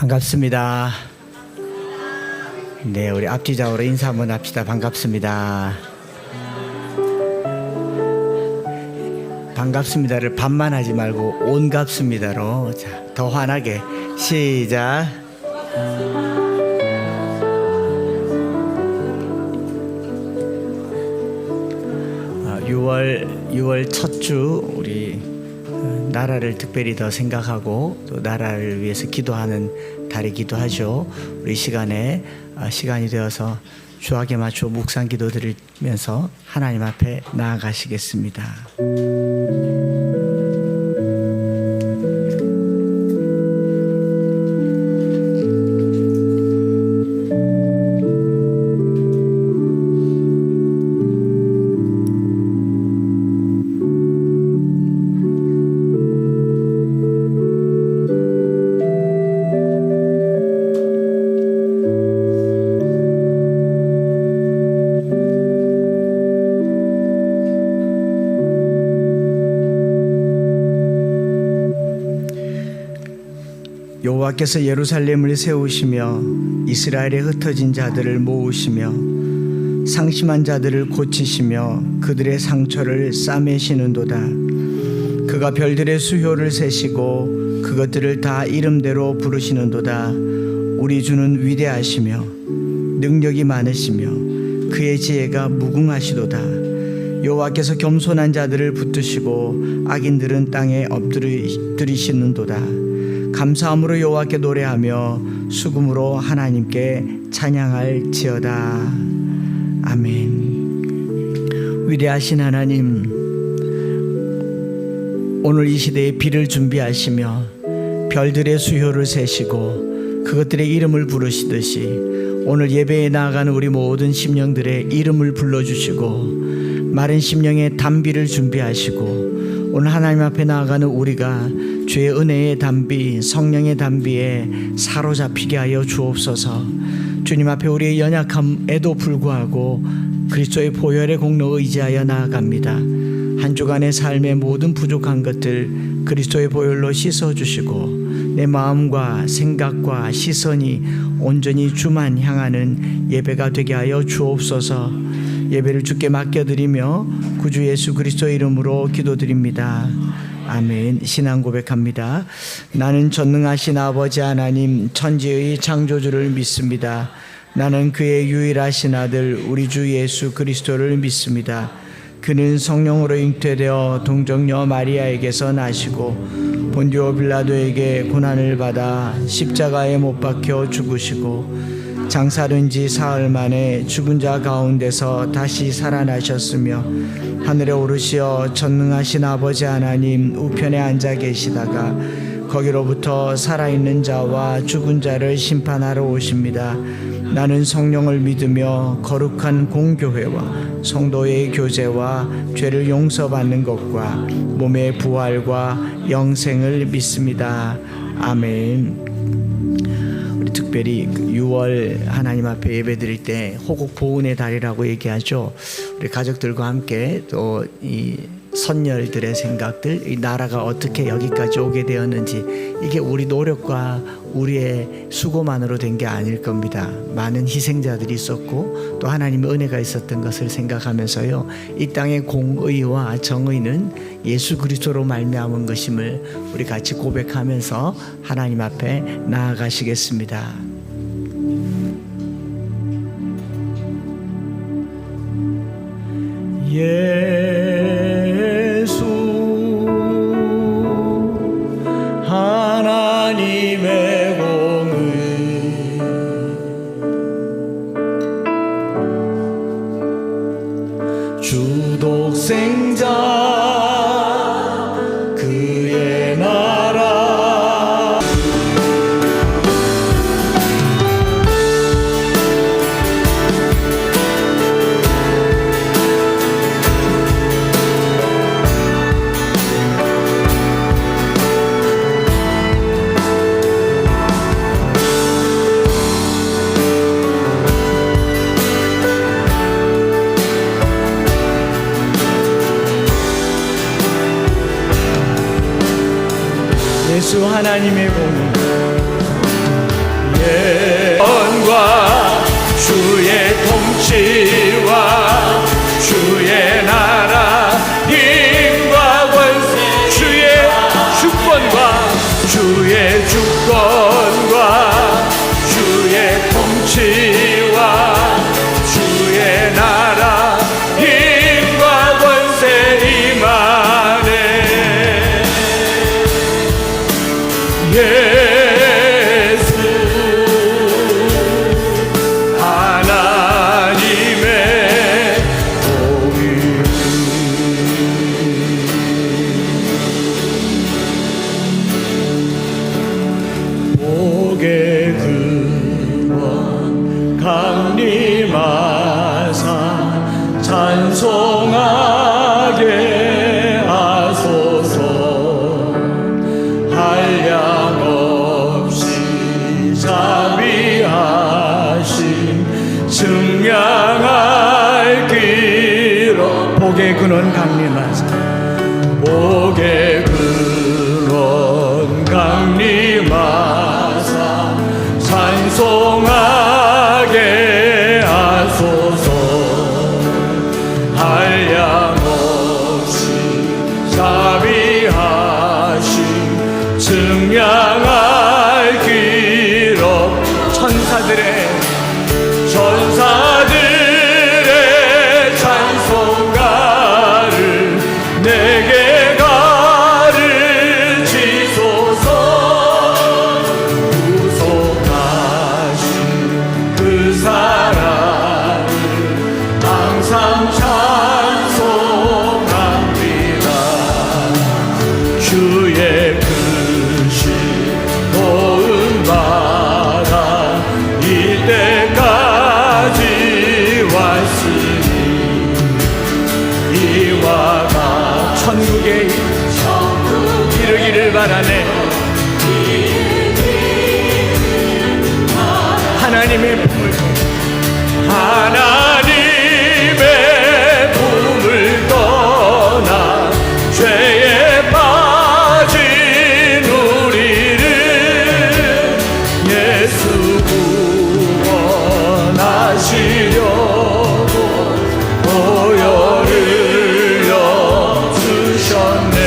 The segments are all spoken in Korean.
반갑습니다. 네, 우리 앞뒤좌우로 인사 한번 합시다. 반갑습니다. 반갑습니다를 반만 하지 말고 온갑습니다로 더 환하게 시작. 6월 첫 주 우리 나라를 특별히 더 생각하고 또 나라를 위해서 기도하는 달이기도 하죠. 우리 시간이 되어서 주악에 맞춰 묵상 기도 드리면서 하나님 앞에 나아가시겠습니다. 여호와께서 예루살렘을 세우시며 이스라엘에 흩어진 자들을 모으시며 상심한 자들을 고치시며 그들의 상처를 싸매시는도다. 그가 별들의 수효를 세시고 그것들을 다 이름대로 부르시는도다. 우리 주는 위대하시며 능력이 많으시며 그의 지혜가 무궁하시도다. 여호와께서 겸손한 자들을 붙드시고 악인들은 땅에 엎드리시는도다. 감사함으로 여호와께 노래하며 수금으로 하나님께 찬양할지어다. 아멘. 위대하신 하나님, 오늘 이 시대에 비를 준비하시며 별들의 수효를 세시고 그것들의 이름을 부르시듯이 오늘 예배에 나아가는 우리 모든 심령들의 이름을 불러주시고 마른 심령의 단비를 준비하시고 오늘 하나님 앞에 나아가는 우리가 주의 은혜의 단비, 성령의 단비에 사로잡히게 하여 주옵소서. 주님 앞에 우리의 연약함에도 불구하고 그리스도의 보혈의 공로에 의지하여 나아갑니다. 한 주간의 삶의 모든 부족한 것들 그리스도의 보혈로 씻어주시고 내 마음과 생각과 시선이 온전히 주만 향하는 예배가 되게 하여 주옵소서. 예배를 주께 맡겨드리며 구주 예수 그리스도의 이름으로 기도드립니다. 아멘. 신앙 고백합니다. 나는 전능하신 아버지 하나님 천지의 창조주를 믿습니다. 나는 그의 유일하신 아들 우리 주 예수 그리스도를 믿습니다. 그는 성령으로 잉태되어 동정녀 마리아에게서 나시고 본디오 빌라도에게 고난을 받아 십자가에 못 박혀 죽으시고 장사된 지 사흘 만에 죽은 자 가운데서 다시 살아나셨으며 하늘에 오르시어 전능하신 아버지 하나님 우편에 앉아 계시다가 거기로부터 살아있는 자와 죽은 자를 심판하러 오십니다. 나는 성령을 믿으며 거룩한 공교회와 성도의 교제와 죄를 용서받는 것과 몸의 부활과 영생을 믿습니다. 아멘. 특별히 6월 하나님 앞에 예배드릴 때 호국 보훈의 달이라고 얘기하죠. 우리 가족들과 함께 또 이 선열들의 생각들, 이 나라가 어떻게 여기까지 오게 되었는지 이게 우리 노력과 우리의 수고만으로 된 게 아닐 겁니다. 많은 희생자들이 있었고 또 하나님의 은혜가 있었던 것을 생각하면서요, 이 땅의 공의와 정의는 예수 그리스도로 말미암은 것임을 우리 같이 고백하면서 하나님 앞에 나아가시겠습니다. 예수 하나님의 공의 주독생자 그의 나라 예수 하나님의 공의 예언과 주의 통치와 주의 나라 힘과 권세 주의 주권과 주의 주권과 주의 통치와 주의 나라 힘과 권세 임하네. 예수 하나님의 복이 복의 근원 강림하사 찬송하게 하소서. 한량없이 자비하심 증량할 길로 복의 근원 강림하사 복의 근원 강림하사 찬송하게 하소서. 한량없이 자비하심 증량할 길로 천사들의 찬송가를 내게 가르치소서. 구속하신 그 사랑을 항상 찬송합니다. 주의 크신 도움 받아 이때까지 왔으니 이와 같이 천국에 이르기를 바라네. 하나님의 품을 떠나 죄에 빠진 우리를 예수 구원하시려고 보혈을 주셨네.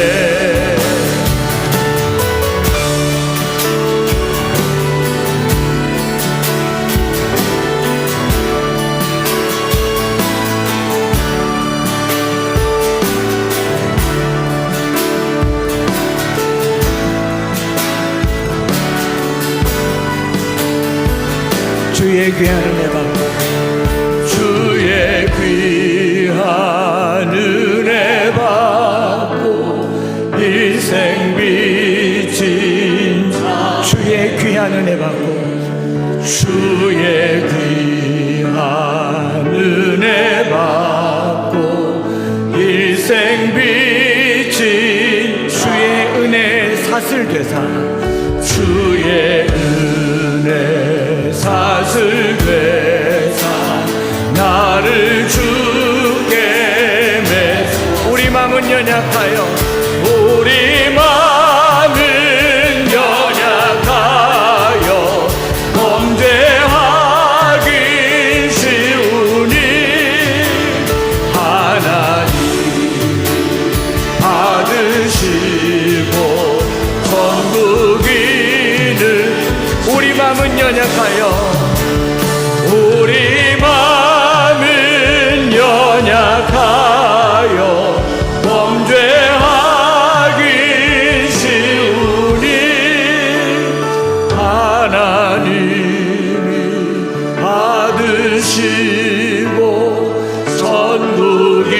주의 귀한 은혜 받고 주의 귀한 은혜 받고 일생 비친 주의 귀한 은혜 받고 주의 귀한 은혜 받고 일생 비친 주의 은혜 사슬되사 주의 은혜 사슬되사 나를 주께 맺어. 우리 마음은 연약하여 우리 마음은 연약하여 범죄하기 쉬우니 하나님 받으시고 천국인을. 우리 마음은 연약하여 우리 마음은 연약하여 범죄하기 쉬우니 하나님이 받으시고 천국인을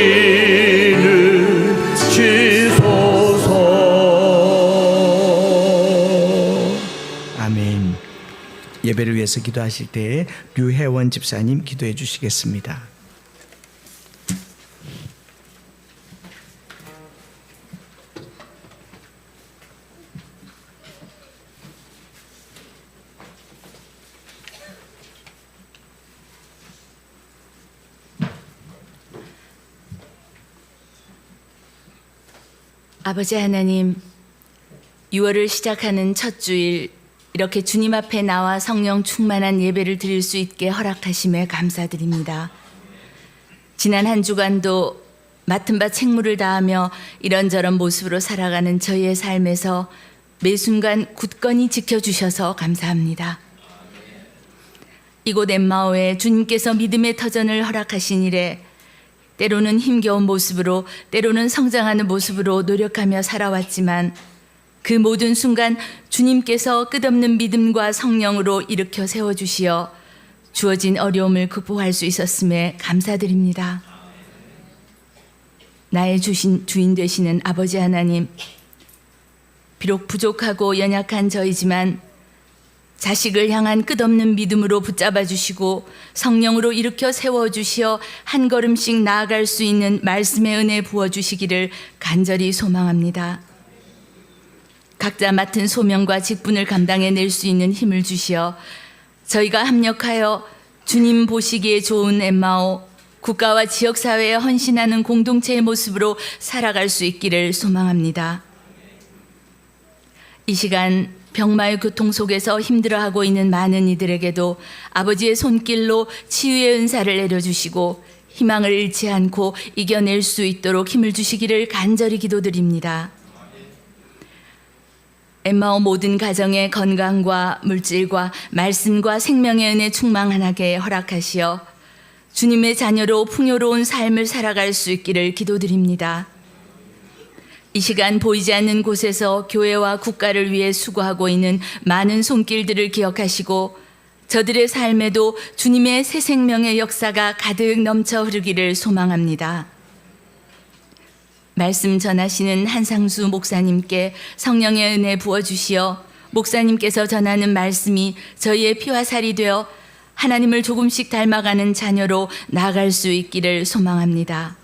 주소서. 아멘. 예배를 위해서 기도하실 때에 류혜원 집사님 기도해 주시겠습니다. 아버지 하나님, 6월을 시작하는 첫 주일 이렇게 주님 앞에 나와 성령 충만한 예배를 드릴 수 있게 허락하심에 감사드립니다. 지난 한 주간도 맡은 바 책무를 다하며 이런저런 모습으로 살아가는 저희의 삶에서 매 순간 굳건히 지켜주셔서 감사합니다. 이곳 엠마오에 주님께서 믿음의 터전을 허락하신 이래 때로는 힘겨운 모습으로, 때로는 성장하는 모습으로 노력하며 살아왔지만 그 모든 순간 주님께서 끝없는 믿음과 성령으로 일으켜 세워주시어 주어진 어려움을 극복할 수 있었음에 감사드립니다. 나의 주인 되시는 아버지 하나님, 비록 부족하고 연약한 저이지만 자식을 향한 끝없는 믿음으로 붙잡아 주시고 성령으로 일으켜 세워주시어 한 걸음씩 나아갈 수 있는 말씀의 은혜 부어주시기를 간절히 소망합니다. 각자 맡은 소명과 직분을 감당해낼 수 있는 힘을 주시어 저희가 합력하여 주님 보시기에 좋은 엠마오, 국가와 지역사회에 헌신하는 공동체의 모습으로 살아갈 수 있기를 소망합니다. 이 시간 병마의 고통 속에서 힘들어하고 있는 많은 이들에게도 아버지의 손길로 치유의 은사를 내려주시고 희망을 잃지 않고 이겨낼 수 있도록 힘을 주시기를 간절히 기도드립니다. 엠마오 모든 가정의 건강과 물질과 말씀과 생명의 은혜 충만하게 허락하시어 주님의 자녀로 풍요로운 삶을 살아갈 수 있기를 기도드립니다. 이 시간 보이지 않는 곳에서 교회와 국가를 위해 수고하고 있는 많은 손길들을 기억하시고 저들의 삶에도 주님의 새 생명의 역사가 가득 넘쳐 흐르기를 소망합니다. 말씀 전하시는 한상수 목사님께 성령의 은혜 부어주시어 목사님께서 전하는 말씀이 저희의 피와 살이 되어 하나님을 조금씩 닮아가는 자녀로 나아갈 수 있기를 소망합니다.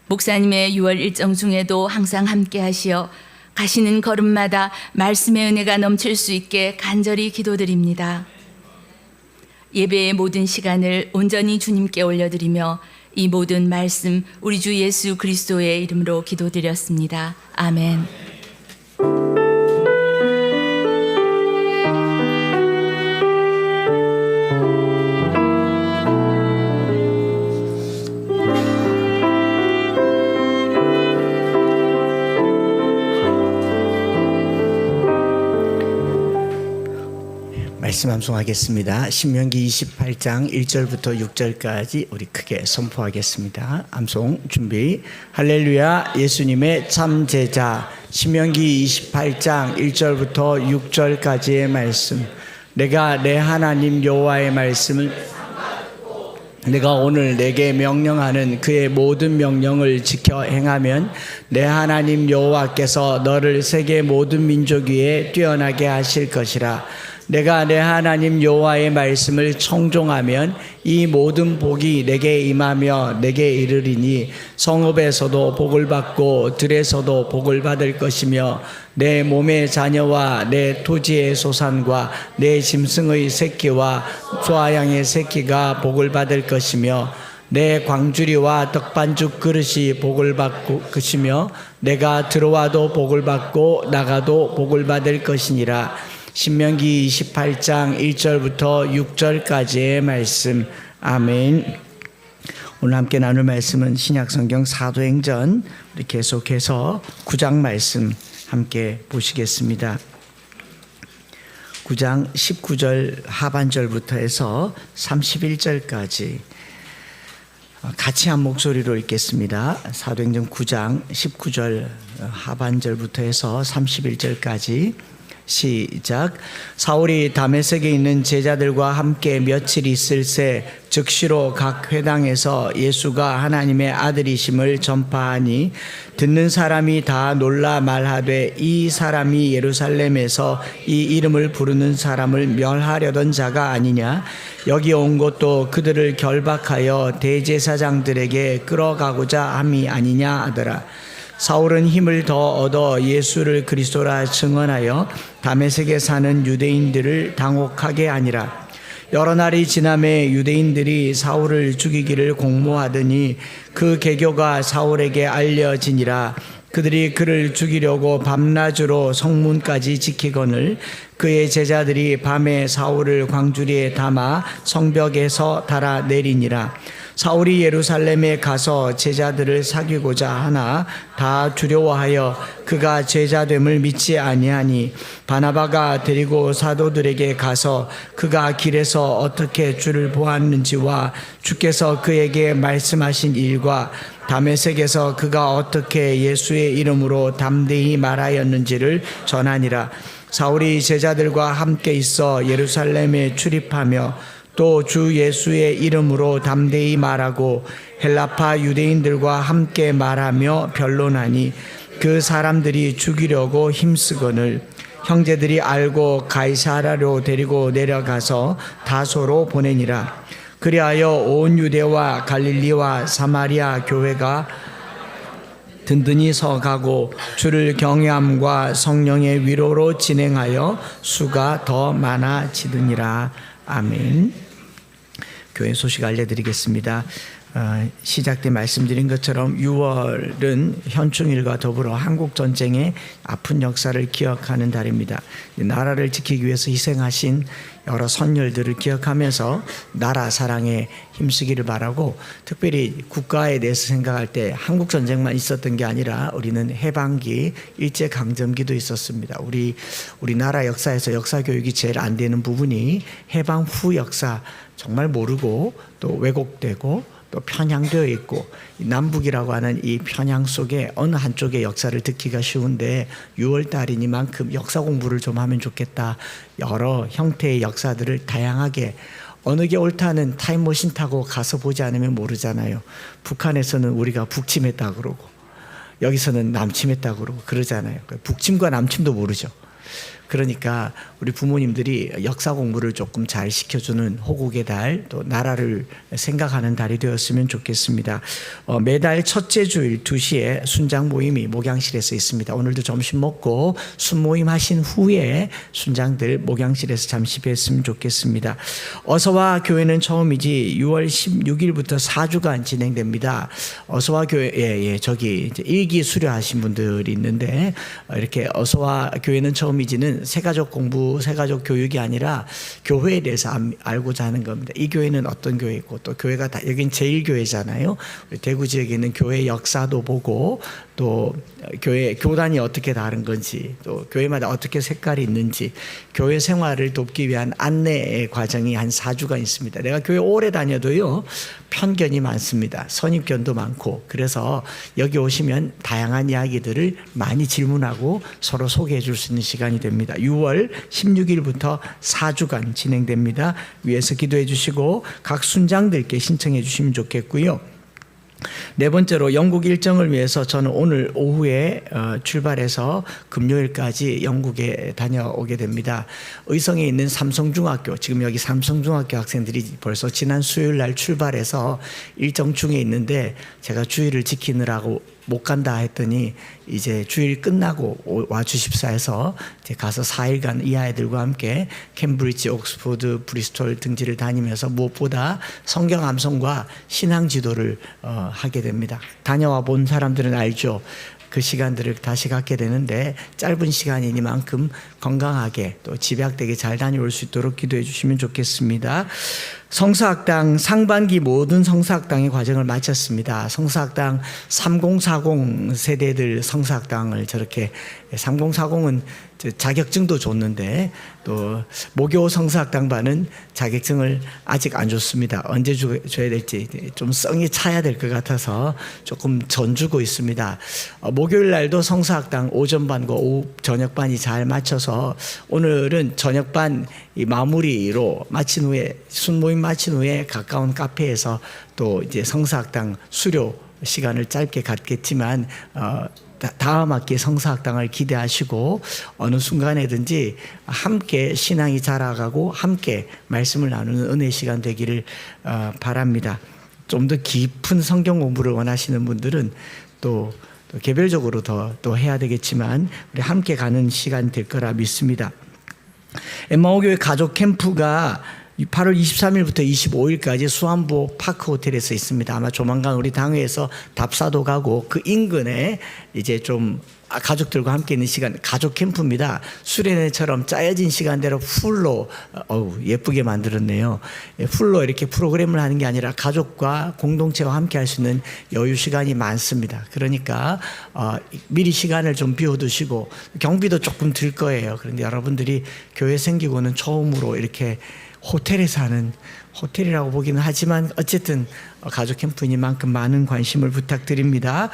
목사님의 6월 일정 중에도 항상 함께 하시어 가시는 걸음마다 말씀의 은혜가 넘칠 수 있게 간절히 기도드립니다. 예배의 모든 시간을 온전히 주님께 올려드리며 이 모든 말씀 우리 주 예수 그리스도의 이름으로 기도드렸습니다. 아멘. 말씀 암송하겠습니다. 신명기 28장 1절부터 6절까지 우리 크게 선포하겠습니다. 암송 준비. 할렐루야. 예수님의 참 제자. 신명기 28장 1절부터 6절까지의 말씀. 내가 내 하나님 여호와의 말씀을 내가 오늘 내게 명령하는 그의 모든 명령을 지켜 행하면 내 하나님 여호와께서 너를 세계 모든 민족 위에 뛰어나게 하실 것이라. 내가 내 하나님 여호와의 말씀을 청종하면 이 모든 복이 내게 임하며 내게 이르리니 성읍에서도 복을 받고 들에서도 복을 받을 것이며 내 몸의 자녀와 내 토지의 소산과 내 짐승의 새끼와 소아양의 새끼가 복을 받을 것이며 내 광주리와 떡반죽 그릇이 복을 받고 것이며 내가 들어와도 복을 받고 나가도 복을 받을 것이니라. 신명기 28장 1절부터 6절까지의 말씀. 아멘. 오늘 함께 나눌 말씀은 신약성경 사도행전, 우리 계속해서 9장 말씀 함께 보시겠습니다. 9장 19절 하반절부터 해서 31절까지 같이 한 목소리로 읽겠습니다. 사도행전 9장 19절 하반절부터 해서 31절까지 시작. 사울이 다메섹에 있는 제자들과 함께 며칠 있을새 즉시로 각 회당에서 예수가 하나님의 아들이심을 전파하니 듣는 사람이 다 놀라 말하되 이 사람이 예루살렘에서 이 이름을 부르는 사람을 멸하려던 자가 아니냐. 여기 온 것도 그들을 결박하여 대제사장들에게 끌어가고자 함이 아니냐 하더라. 사울은 힘을 더 얻어 예수를 그리스도라 증언하여 다메섹에 사는 유대인들을 당혹하게 하니라. 여러 날이 지남에 유대인들이 사울을 죽이기를 공모하더니 그 계교가 사울에게 알려지니라. 그들이 그를 죽이려고 밤낮으로 성문까지 지키거늘 그의 제자들이 밤에 사울을 광주리에 담아 성벽에서 달아 내리니라. 사울이 예루살렘에 가서 제자들을 사귀고자 하나 다 두려워하여 그가 제자됨을 믿지 아니하니 바나바가 데리고 사도들에게 가서 그가 길에서 어떻게 주를 보았는지와 주께서 그에게 말씀하신 일과 다메섹에서 그가 어떻게 예수의 이름으로 담대히 말하였는지를 전하니라. 사울이 제자들과 함께 있어 예루살렘에 출입하며 또 주 예수의 이름으로 담대히 말하고 헬라파 유대인들과 함께 말하며 변론하니 그 사람들이 죽이려고 힘쓰거늘 형제들이 알고 가이사라로 데리고 내려가서 다소로 보내니라. 그리하여 온 유대와 갈릴리와 사마리아 교회가 든든히 서가고 주를 경외함과 성령의 위로로 진행하여 수가 더 많아지더니라. 아멘. 교회 소식 알려드리겠습니다. 시작 때 말씀드린 것처럼 6월은 현충일과 더불어 한국전쟁의 아픈 역사를 기억하는 달입니다. 나라를 지키기 위해서 희생하신 여러 선열들을 기억하면서 나라 사랑에 힘쓰기를 바라고, 특별히 국가에 대해서 생각할 때 한국전쟁만 있었던 게 아니라 우리는 해방기, 일제강점기도 있었습니다. 우리나라 역사에서 역사교육이 제일 안 되는 부분이 해방 후 역사 정말 모르고 또 왜곡되고 또 편향되어 있고, 남북이라고 하는 이 편향 속에 어느 한쪽의 역사를 듣기가 쉬운데 6월 달이니만큼 역사 공부를 좀 하면 좋겠다. 여러 형태의 역사들을 다양하게, 어느 게 옳다는 타임머신 타고 가서 보지 않으면 모르잖아요. 북한에서는 우리가 북침했다 그러고 여기서는 남침했다 그러고 그러잖아요. 북침과 남침도 모르죠. 그러니까 우리 부모님들이 역사 공부를 조금 잘 시켜주는 호국의 달, 또 나라를 생각하는 달이 되었으면 좋겠습니다. 매달 첫째 주일 2시에 순장 모임이 목양실에서 있습니다. 오늘도 점심 먹고 순모임 하신 후에 순장들 목양실에서 잠시 뵀으면 좋겠습니다. 어서와 교회는 처음이지 6월 16일부터 4주간 진행됩니다. 어서와 교회, 저기 이제 일기 수료하신 분들이 있는데, 이렇게 어서와 교회는 처음이지는 새가족 공부, 새가족 교육이 아니라 교회에 대해서 알고자 하는 겁니다. 이 교회는 어떤 교회고, 또 교회가 다, 여긴 제1교회잖아요. 대구 지역에 있는 교회 역사도 보고, 또 교회 교단이 어떻게 다른 건지, 또 교회마다 어떻게 색깔이 있는지, 교회 생활을 돕기 위한 안내 과정이 한 4주간 있습니다. 내가 교회 오래 다녀도요, 편견이 많습니다. 선입견도 많고, 그래서 여기 오시면 다양한 이야기들을 많이 질문하고 서로 소개해 줄 수 있는 시간이 됩니다. 6월 16일부터 4주간 진행됩니다. 위에서 기도해 주시고 각 순장들께 신청해 주시면 좋겠고요. 네 번째로 영국 일정을 위해서 저는 오늘 오후에 출발해서 금요일까지 영국에 다녀오게 됩니다. 의성에 있는 삼성중학교, 지금 여기 삼성중학교 학생들이 벌써 지난 수요일 날 출발해서 일정 중에 있는데, 제가 주일을 지키느라고 못 간다 했더니 이제 주일 끝나고 와 주십사 해서 이제 가서 4일간 이 아이들과 함께 캠브리지, 옥스포드, 브리스톨 등지를 다니면서 무엇보다 성경 암송과 신앙 지도를 하게 됩니다. 다녀와 본 사람들은 알죠. 그 시간들을 다시 갖게 되는데, 짧은 시간이니만큼 건강하게 또 집약되게 잘 다녀올 수 있도록 기도해 주시면 좋겠습니다. 성서학당 상반기 모든 성서학당의 과정을 마쳤습니다. 성서학당 3040 세대들 성서학당을 저렇게, 3040은 자격증도 줬는데 또 모교 성서학당반은 자격증을 아직 안 줬습니다. 언제 줘야 될지 좀 성이 차야 될 것 같아서 조금 전주고 있습니다. 목요일 날도 성서학당 오전반과 오후 저녁반이 잘 맞춰서 오늘은 저녁반 이 마무리로 마친 후에, 순모임 마친 후에 가까운 카페에서 또 이제 성서학당 수료 시간을 짧게 갖겠지만, 다음 학기 성서학당을 기대하시고 어느 순간에든지 함께 신앙이 자라가고 함께 말씀을 나누는 은혜 시간 되기를 바랍니다. 좀 더 깊은 성경 공부를 원하시는 분들은 또 개별적으로 또 해야 되겠지만 우리 함께 가는 시간 될 거라 믿습니다. 엠마오교회 가족 캠프가 8월 23일부터 25일까지 수안보 파크 호텔에서 있습니다. 아마 조만간 우리 당회에서 답사도 가고 그 인근에 이제 좀 가족들과 함께 있는 시간, 가족 캠프입니다. 수련회처럼 짜여진 시간대로 풀로 예쁘게 만들었네요. 풀로 이렇게 프로그램을 하는 게 아니라 가족과 공동체와 함께 할 수 있는 여유 시간이 많습니다. 그러니까 미리 시간을 좀 비워두시고 경비도 조금 들 거예요. 그런데 여러분들이 교회 생기고는 처음으로 이렇게 호텔에서 하는, 호텔이라고 보기는 하지만 어쨌든 가족 캠프이니만큼 많은 관심을 부탁드립니다.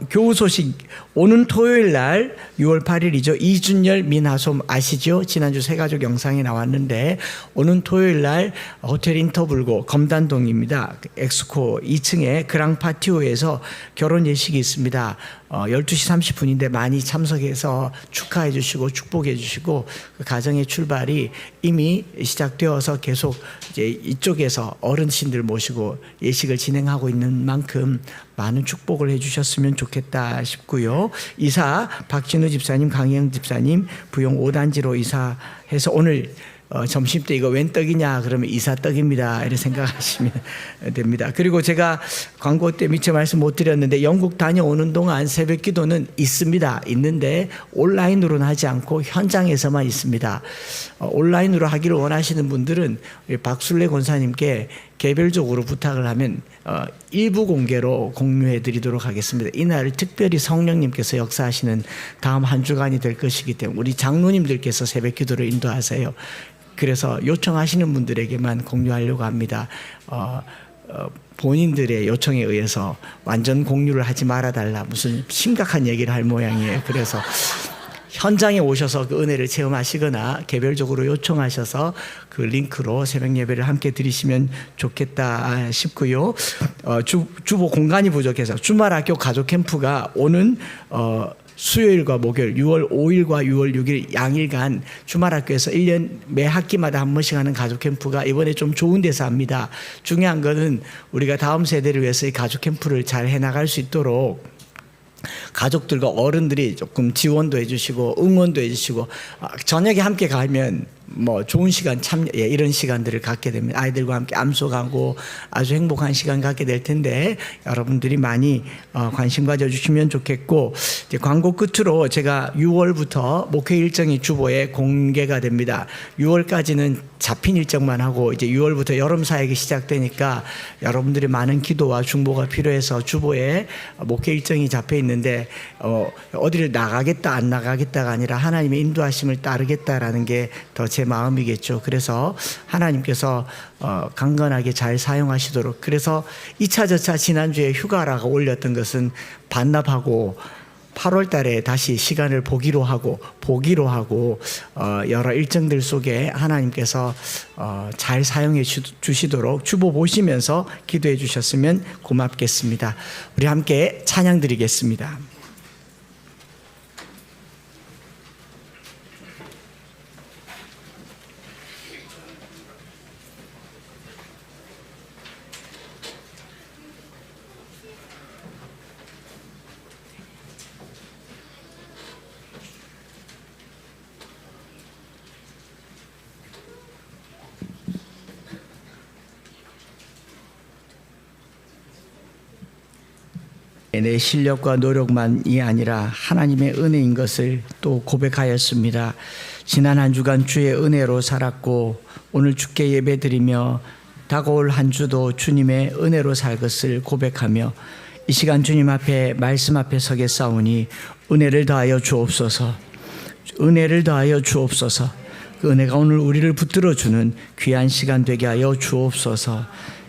교우 소식, 오는 토요일 날 6월 8일이죠. 이준열 민하솜 아시죠? 지난주 새가족 영상에 나왔는데 오는 토요일 날 호텔 인터블고 검단동입니다. 엑스코 2층에 그랑파티오에서 결혼 예식이 있습니다. 12시 30분인데 많이 참석해서 축하해 주시고 축복해 주시고 그 가정의 출발이 이미 시작되어서 계속 이제 이쪽에서 어르신들 모시고 예식을 진행하고 있는 만큼 많은 축복을 해 주셨으면 좋겠다 싶고요. 이사 박진우 집사님, 강희영 집사님 부용 5단지로 이사해서 오늘 점심때 이거 웬 떡이냐 그러면 이사떡입니다. 이렇게 생각하시면 됩니다. 그리고 제가 광고 때 미처 말씀 못 드렸는데 영국 다녀오는 동안 새벽 기도는 있습니다. 있는데 온라인으로는 하지 않고 현장에서만 있습니다. 온라인으로 하기를 원하시는 분들은 우리 박순례 권사님께 개별적으로 부탁을 하면 일부 공개로 공유해 드리도록 하겠습니다. 이날 특별히 성령님께서 역사하시는 다음 한 주간이 될 것이기 때문에 우리 장로님들께서 새벽 기도를 인도하세요. 그래서 요청하시는 분들에게만 공유하려고 합니다. 본인들의 요청에 의해서 완전 공유를 하지 말아달라 무슨 심각한 얘기를 할 모양이에요. 그래서 현장에 오셔서 그 은혜를 체험하시거나 개별적으로 요청하셔서 그 링크로 새벽 예배를 함께 드리시면 좋겠다 싶고요. 주보 공간이 부족해서 주말 학교 가족 캠프가 오는 수요일과 목요일 6월 5일과 6월 6일 양일간 주말학교에서 1년 매 학기마다 한 번씩 하는 가족 캠프가 이번에 좀 좋은 데서 합니다. 중요한 것은 우리가 다음 세대를 위해서 이 가족 캠프를 잘 해나갈 수 있도록 가족들과 어른들이 조금 지원도 해주시고 응원도 해주시고 저녁에 함께 가면 뭐 좋은 시간 이런 시간들을 갖게 됩니다. 아이들과 함께 암송하고 아주 행복한 시간 갖게 될 텐데 여러분들이 많이 관심 가져주시면 좋겠고 이제 광고 끝으로 제가 6월부터 목회 일정이 주보에 공개가 됩니다. 6월까지는 잡힌 일정만 하고 이제 6월부터 여름 사역이 시작되니까 여러분들이 많은 기도와 중보가 필요해서 주보에 목회 일정이 잡혀 있는데 어디를 나가겠다 안 나가겠다가 아니라 하나님의 인도하심을 따르겠다라는 게 더 제 마음이겠죠. 그래서 하나님께서 강건하게 잘 사용하시도록 그래서 2차 저차 지난주에 휴가라고 올렸던 것은 반납하고 8월 달에 다시 시간을 보기로 하고 여러 일정들 속에 하나님께서 잘 사용해 주시도록 주보 보시면서 기도해 주셨으면 고맙겠습니다. 우리 함께 찬양 드리겠습니다. 내 실력과 노력만이 아니라 하나님의 은혜인 것을 또 고백하였습니다. 지난 한 주간 주의 은혜로 살았고 오늘 주께 예배드리며 다가올 한 주도 주님의 은혜로 살 것을 고백하며 이 시간 주님 앞에 말씀 앞에 서겠사오니 은혜를 더하여 주옵소서. 은혜를 더하여 주옵소서. 그 은혜가 오늘 우리를 붙들어주는 귀한 시간 되게 하여 주옵소서.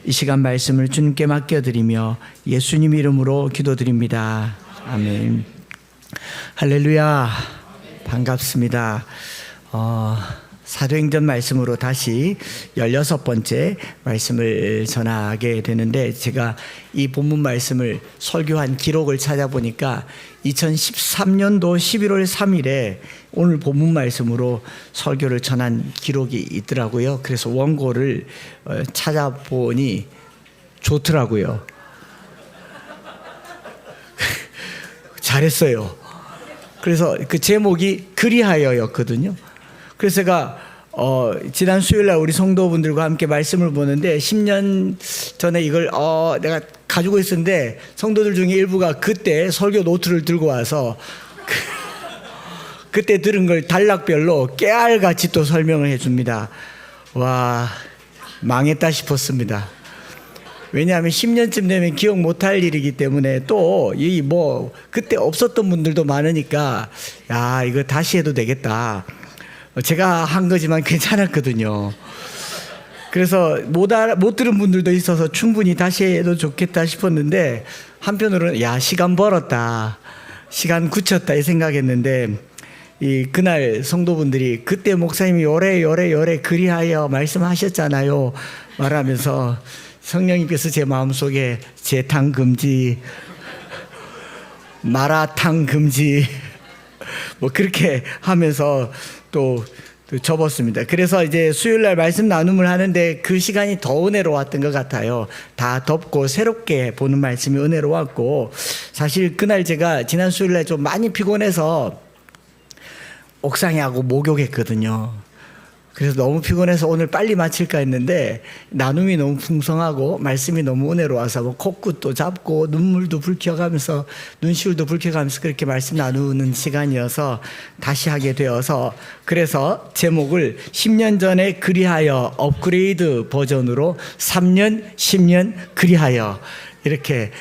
이 시간 말씀을 주님께 맡겨드리며 예수님 이름으로 기도드립니다. 아멘. 할렐루야. 반갑습니다. 사도행전 말씀으로 다시 16번째 말씀을 전하게 되는데 제가 이 본문 말씀을 설교한 기록을 찾아보니까 2013년도 11월 3일에 오늘 본문 말씀으로 설교를 전한 기록이 있더라고요. 그래서 원고를 찾아보니 좋더라고요. 잘했어요. 그래서 그 제목이 그리하여였거든요. 그래서 제가 지난 수요일 날 우리 성도분들과 함께 말씀을 보는데 10년 전에 이걸 내가 가지고 있었는데 성도들 중에 일부가 그때 설교 노트를 들고 와서 그때 들은 걸 단락별로 깨알같이 또 설명을 해줍니다. 와, 망했다 싶었습니다. 왜냐하면 10년쯤 되면 기억 못할 일이기 때문에 또 이 뭐 그때 없었던 분들도 많으니까 야, 이거 다시 해도 되겠다. 제가 한 거지만 괜찮았거든요. 그래서 못 들은 분들도 있어서 충분히 다시 해도 좋겠다 싶었는데 한편으로는 야, 시간 벌었다, 시간 굳혔다 이 생각했는데 그날 성도분들이 그때 목사님이 요래 그리하여 말씀하셨잖아요 말하면서 성령님께서 제 마음속에 재탕 금지, 마라탕 금지 뭐 그렇게 하면서 또 접었습니다. 그래서 이제 수요일 날 말씀 나눔을 하는데 그 시간이 더 은혜로웠던 것 같아요. 다 덥고 새롭게 보는 말씀이 은혜로웠고, 사실 그날 제가 지난 수요일 날 좀 많이 피곤해서 옥상에 하고 목욕했거든요. 그래서 너무 피곤해서 오늘 빨리 마칠까 했는데 나눔이 너무 풍성하고 말씀이 너무 은혜로워서 뭐 코끝도 잡고 눈물도 불켜가면서 눈시울도 불켜가면서 그렇게 말씀 나누는 시간이어서 다시 하게 되어서, 그래서 제목을 10년 전에 그리하여 업그레이드 버전으로 3년 10년 그리하여 이렇게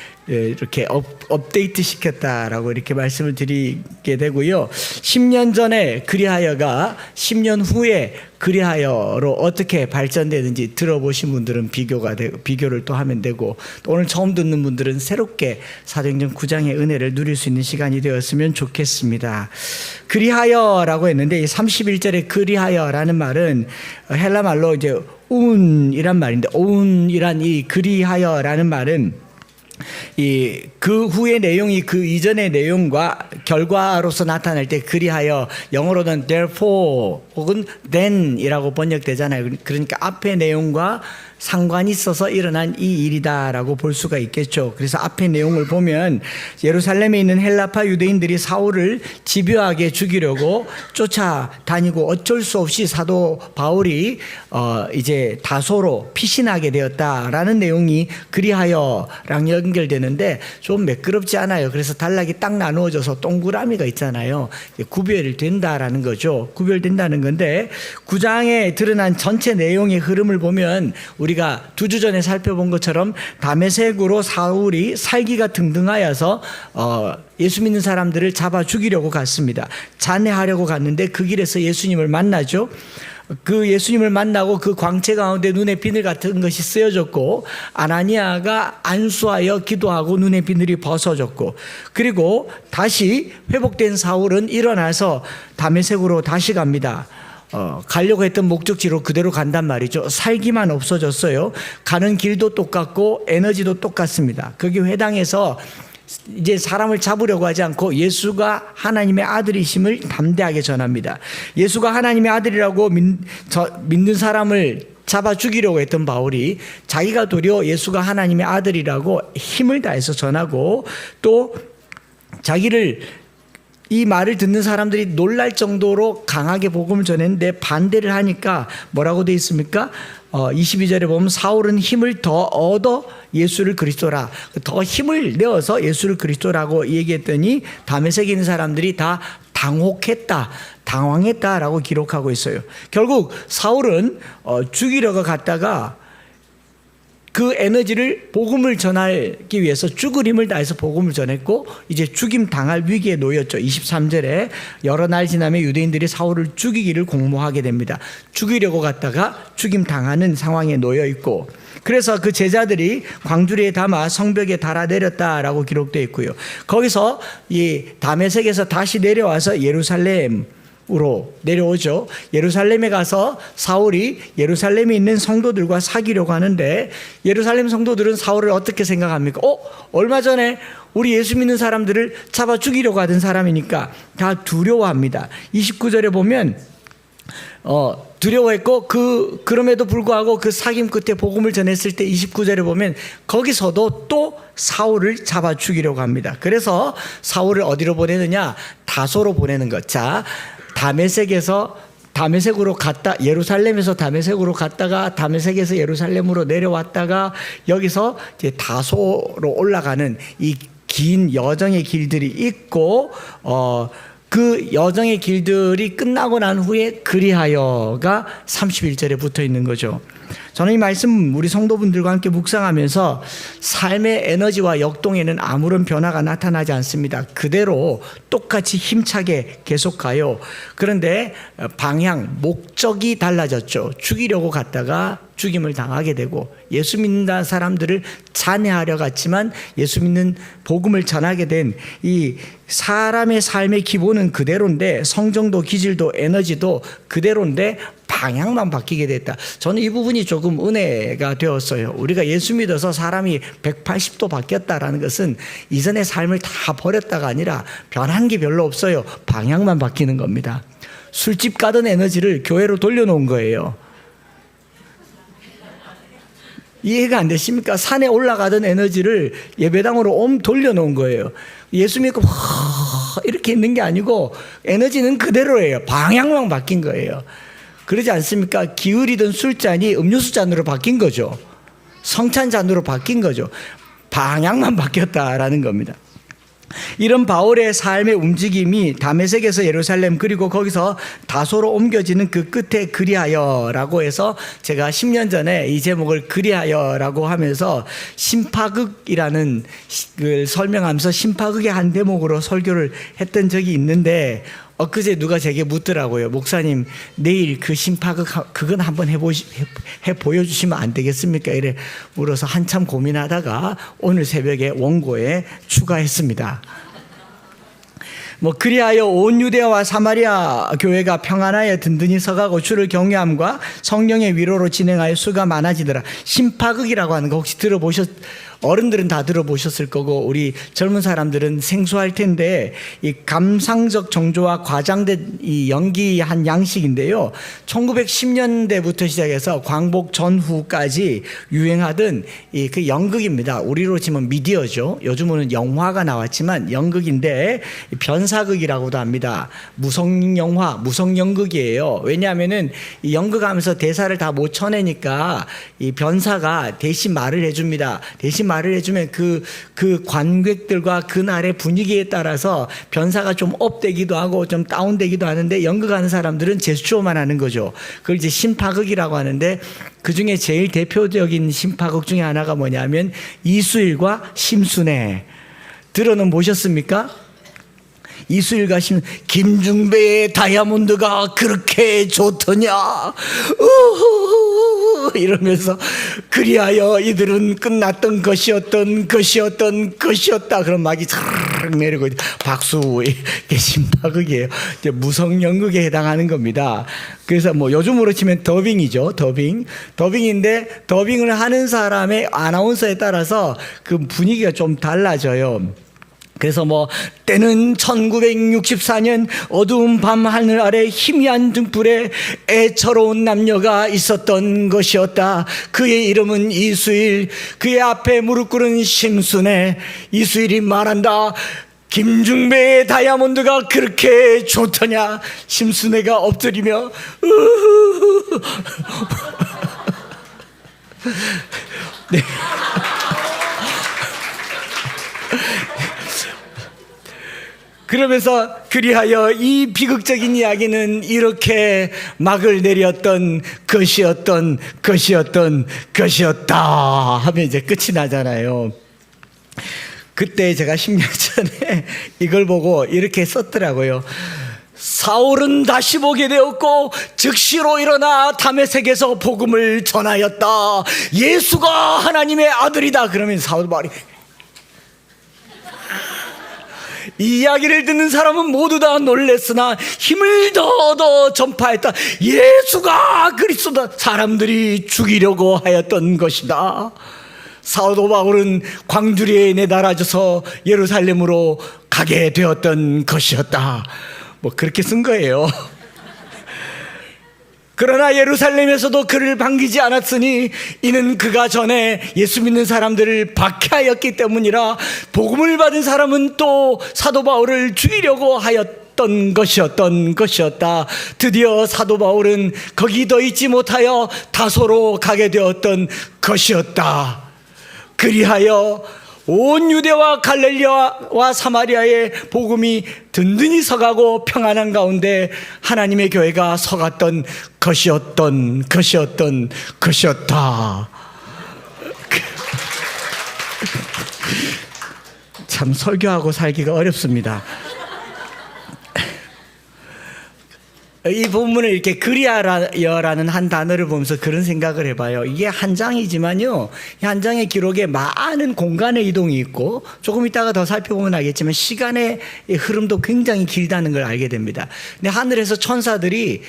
업데이트 시켰다라고 이렇게 말씀을 드리게 되고요. 10년 전에 그리하여가 10년 후에 그리하여로 어떻게 발전되는지 들어보신 분들은 비교를 또 하면 되고, 또 오늘 처음 듣는 분들은 새롭게 사도행전 9장의 은혜를 누릴 수 있는 시간이 되었으면 좋겠습니다. 그리하여라고 했는데 이 31절에 그리하여라는 말은 헬라 말로 이제 운이란 말인데, 운이란 이 그리하여라는 말은 그 후의 내용이 그 이전의 내용과 결과로서 나타날 때 그리하여, 영어로는 therefore 혹은 then이라고 번역되잖아요. 그러니까 앞의 내용과 상관이 있어서 일어난 이 일이다라고 볼 수가 있겠죠. 그래서 앞의 내용을 보면 예루살렘에 있는 헬라파 유대인들이 사울을 집요하게 죽이려고 쫓아다니고 어쩔 수 없이 사도 바울이 이제 다소로 피신하게 되었다라는 내용이 그리하여랑 연결되는데 좀 매끄럽지 않아요. 그래서 단락이 딱 나누어져서 동그라미가 있잖아요. 구별된다라는 거죠. 구별된다는 건데 9장에 드러난 전체 내용의 흐름을 보면 우리가 2주 전에 살펴본 것처럼 다메섹으로 사울이 살기가 등등하여서 예수 믿는 사람들을 잡아 죽이려고 갔습니다. 잔해하려고 갔는데 그 길에서 예수님을 만나죠. 그 예수님을 만나고 그 광채 가운데 눈에 비늘 같은 것이 쓰여졌고, 아나니아가 안수하여 기도하고 눈에 비늘이 벗어졌고, 그리고 다시 회복된 사울은 일어나서 다메섹으로 다시 갑니다. 가려고 했던 목적지로 그대로 간단 말이죠. 살기만 없어졌어요. 가는 길도 똑같고 에너지도 똑같습니다. 거기 회당에서 이제 사람을 잡으려고 하지 않고 예수가 하나님의 아들이심을 담대하게 전합니다. 예수가 하나님의 아들이라고 믿는 사람을 잡아 죽이려고 했던 바울이 자기가 도리어 예수가 하나님의 아들이라고 힘을 다해서 전하고, 또 자기를 이 말을 듣는 사람들이 놀랄 정도로 강하게 복음을 전했는데 반대를 하니까 뭐라고 되어 있습니까? 22절에 보면 사울은 힘을 더 얻어 예수를 그리스도라, 더 힘을 내어서 예수를 그리스도라고 얘기했더니 다메섹에 있는 사람들이 다 당황했다라고 기록하고 있어요. 결국 사울은 죽이려고 갔다가 그 에너지를 복음을 전하기 위해서 죽을 힘을 다해서 복음을 전했고, 이제 죽임 당할 위기에 놓였죠. 23절에 여러 날 지나면 유대인들이 사울을 죽이기를 공모하게 됩니다. 죽이려고 갔다가 죽임 당하는 상황에 놓여 있고, 그래서 그 제자들이 광주리에 담아 성벽에 달아내렸다라고 기록되어 있고요. 거기서 이 다메섹에서 다시 내려와서 예루살렘으로 내려오죠. 예루살렘에 가서 사울이 예루살렘에 있는 성도들과 사귀려고 하는데, 예루살렘 성도들은 사울을 어떻게 생각합니까? 얼마 전에 우리 예수 믿는 사람들을 잡아 죽이려고 하던 사람이니까 다 두려워합니다. 29절에 보면 두려워했고, 그럼에도 불구하고 그 사귐 끝에 복음을 전했을 때 29절에 보면 거기서도 또 사울을 잡아 죽이려고 합니다. 그래서 사울을 어디로 보내느냐? 다소로 보내는 것. 자, 다메섹에서 다메섹으로 갔다, 예루살렘에서 다메섹으로 갔다가 다메섹에서 예루살렘으로 내려왔다가 여기서 이제 다소로 올라가는 이 긴 여정의 길들이 있고, 그 여정의 길들이 끝나고 난 후에 그리하여가 31절에 붙어 있는 거죠. 저는 이 말씀 우리 성도분들과 함께 묵상하면서 삶의 에너지와 역동에는 아무런 변화가 나타나지 않습니다. 그대로 똑같이 힘차게 계속 가요. 그런데 방향, 목적이 달라졌죠. 죽이려고 갔다가 죽임을 당하게 되고, 예수 믿는 사람들을 잔해하려 갔지만 예수 믿는 복음을 전하게 된 이 사람의 삶의 기본은 그대로인데, 성정도 기질도 에너지도 그대로인데 방향만 바뀌게 됐다. 저는 이 부분이 조금 은혜가 되었어요. 우리가 예수 믿어서 사람이 180도 바뀌었다라는 것은 이전의 삶을 다 버렸다가 아니라 변한 게 별로 없어요. 방향만 바뀌는 겁니다. 술집 가던 에너지를 교회로 돌려놓은 거예요. 이해가 안 되십니까? 산에 올라가던 에너지를 예배당으로 돌려놓은 거예요. 예수 믿고 이렇게 있는 게 아니고 에너지는 그대로예요. 방향만 바뀐 거예요. 그러지 않습니까? 기울이던 술잔이 음료수 잔으로 바뀐 거죠. 성찬 잔으로 바뀐 거죠. 방향만 바뀌었다라는 겁니다. 이런 바울의 삶의 움직임이 다메섹에서 예루살렘, 그리고 거기서 다소로 옮겨지는 그 끝에 그리하여라고 해서 제가 10년 전에 이 제목을 그리하여라고 하면서 심파극이라는 걸 설명하면서 심파극의 한 대목으로 설교를 했던 적이 있는데, 엊그제 누가 제게 묻더라고요. 목사님, 내일 그 심파극 그건 한번 해 보여주시면 안 되겠습니까? 이래 물어서 한참 고민하다가 오늘 새벽에 원고에 추가했습니다. 그리하여 온 유대와 사마리아 교회가 평안하여 든든히 서가고 주를 경외함과 성령의 위로로 진행하여 수가 많아지더라. 심파극이라고 하는 거 혹시 어른들은 다 들어보셨을 거고 우리 젊은 사람들은 생소할 텐데, 이 감상적 정조와 과장된 이 연기한 양식인데요. 1910년대부터 시작해서 광복 전후까지 유행하던 그 연극입니다. 우리로 치면 미디어죠. 요즘은 영화가 나왔지만 연극인데 변사극이라고도 합니다. 무성영화, 무성연극이에요. 왜냐하면은 이 연극하면서 대사를 다 못 쳐내니까 이 변사가 대신 말을 해줍니다. 대신 말을 해주면 그 관객들과 그날의 분위기에 따라서 변사가 좀 업되기도 하고 좀 다운되기도 하는데, 연극하는 사람들은 제스처만 하는 거죠. 그걸 이제 심파극이라고 하는데, 그 중에 제일 대표적인 심파극 중에 하나가 뭐냐면 이수일과 심순애. 들어는 보셨습니까? 이수일과 김중배의 다이아몬드가 그렇게 좋더냐 이러면서 그리하여 이들은 끝났던 것이었다 그런 막이 촤르륵 내리고 박수. 이게 심파극이에요. 이제 무성연극에 해당하는 겁니다. 그래서 요즘으로 치면 더빙이죠. 더빙인데 더빙을 하는 사람의 아나운서에 따라서 그 분위기가 좀 달라져요. 그래서 때는 1964년 어두운 밤 하늘 아래 희미한 등불에 애처로운 남녀가 있었던 것이었다. 그의 이름은 이수일, 그의 앞에 무릎 꿇은 심순애. 이수일이 말한다. 김중배의 다이아몬드가 그렇게 좋더냐. 심순애가 엎드리며 네. 그러면서 그리하여 이 비극적인 이야기는 이렇게 막을 내렸던 것이었다 하면 이제 끝이 나잖아요. 그때 제가 10년 전에 이걸 보고 이렇게 썼더라고요. 사울은 다시 보게 되었고 즉시로 일어나 다메섹에서 복음을 전하였다. 예수가 하나님의 아들이다. 그러면 사울 말이, 이 이야기를 듣는 사람은 모두 다 놀랬으나 힘을 더 전파했다. 예수가 그리스도다. 사람들이 죽이려고 하였던 것이다. 사도 바울은 광주리에 내달아져서 예루살렘으로 가게 되었던 것이었다. 그렇게 쓴 거예요. 그러나 예루살렘에서도 그를 반기지 않았으니 이는 그가 전에 예수 믿는 사람들을 박해하였기 때문이라. 복음을 받은 사람은 또 사도 바울을 죽이려고 것이었던 것이었다. 드디어 사도 바울은 거기 더 있지 못하여 다소로 가게 되었던 것이었다. 그리하여 온 유대와 갈릴리와 사마리아의 복음이 든든히 서가고 평안한 가운데 하나님의 교회가 서갔던 것이었다. 참 설교하고 살기가 어렵습니다. 이 본문을 이렇게 그리하여라는 한 단어를 보면서 그런 생각을 해봐요. 이게 한 장이지만요, 이 한 장의 기록에 많은 공간의 이동이 있고, 조금 이따가 더 살펴보면 알겠지만 시간의 흐름도 굉장히 길다는 걸 알게 됩니다. 근데 하늘에서 천사들이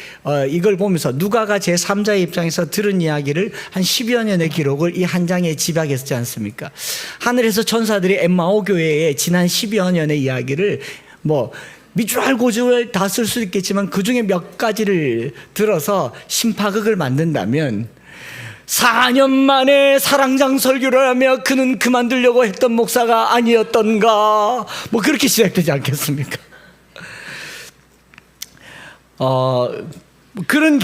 이걸 보면서 누가가 제3자의 입장에서 들은 이야기를 한 10여 년의 기록을 이 한 장에 집약했지 않습니까? 하늘에서 천사들이 엠마오 교회의 지난 10여 년의 이야기를 밑줄 알고줄 다 쓸 수 있겠지만 그 중에 몇 가지를 들어서 심파극을 만든다면 4년 만에 사랑장 설교를 하며 그는 그만두려고 했던 목사가 아니었던가, 그렇게 시작되지 않겠습니까? 그런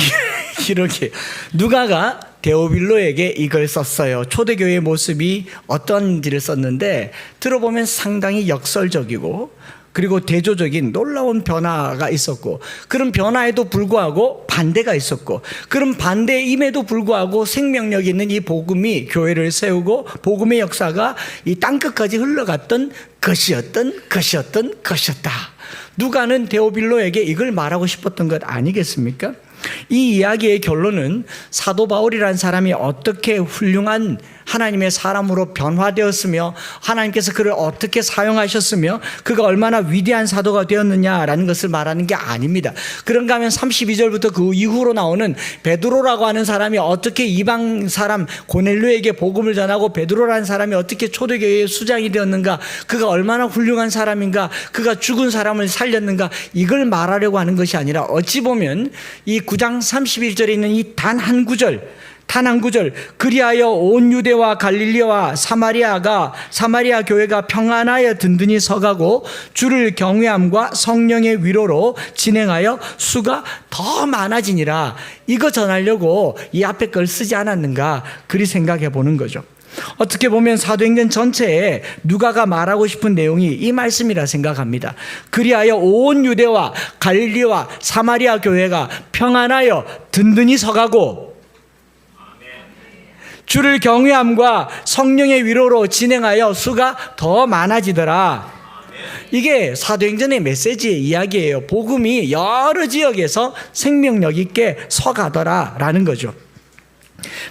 기록이 누가가 데오빌로에게 이걸 썼어요. 초대교회의 모습이 어떤지를 썼는데 들어보면 상당히 역설적이고 그리고 대조적인 놀라운 변화가 있었고, 그런 변화에도 불구하고 반대가 있었고, 그런 반대임에도 불구하고 생명력 있는 이 복음이 교회를 세우고 복음의 역사가 이 땅끝까지 흘러갔던 것이었다. 누가는 데오빌로에게 이걸 말하고 싶었던 것 아니겠습니까? 이 이야기의 결론은 사도 바울이라는 사람이 어떻게 훌륭한 하나님의 사람으로 변화되었으며 하나님께서 그를 어떻게 사용하셨으며 그가 얼마나 위대한 사도가 되었느냐라는 것을 말하는 게 아닙니다. 그런가 하면 32절부터 그 이후로 나오는 베드로라고 하는 사람이 어떻게 이방 사람 고넬료에게 복음을 전하고 베드로라는 사람이 어떻게 초대교회의 수장이 되었는가, 그가 얼마나 훌륭한 사람인가, 그가 죽은 사람을 살렸는가, 이걸 말하려고 하는 것이 아니라 어찌 보면 이 9장 31절에 있는 이 단 한 구절, 그리하여 온 유대와 갈릴리와 사마리아 교회가 평안하여 든든히 서가고 주를 경외함과 성령의 위로로 진행하여 수가 더 많아지니라. 이거 전하려고 이 앞에 걸 쓰지 않았는가, 그리 생각해 보는 거죠. 어떻게 보면 사도행전 전체에 누가가 말하고 싶은 내용이 이 말씀이라 생각합니다. 그리하여 온 유대와 갈릴리와 사마리아 교회가 평안하여 든든히 서가고 주를 경외함과 성령의 위로로 진행하여 수가 더 많아지더라. 이게 사도행전의 메시지의 이야기예요. 복음이 여러 지역에서 생명력 있게 서가더라라는 거죠.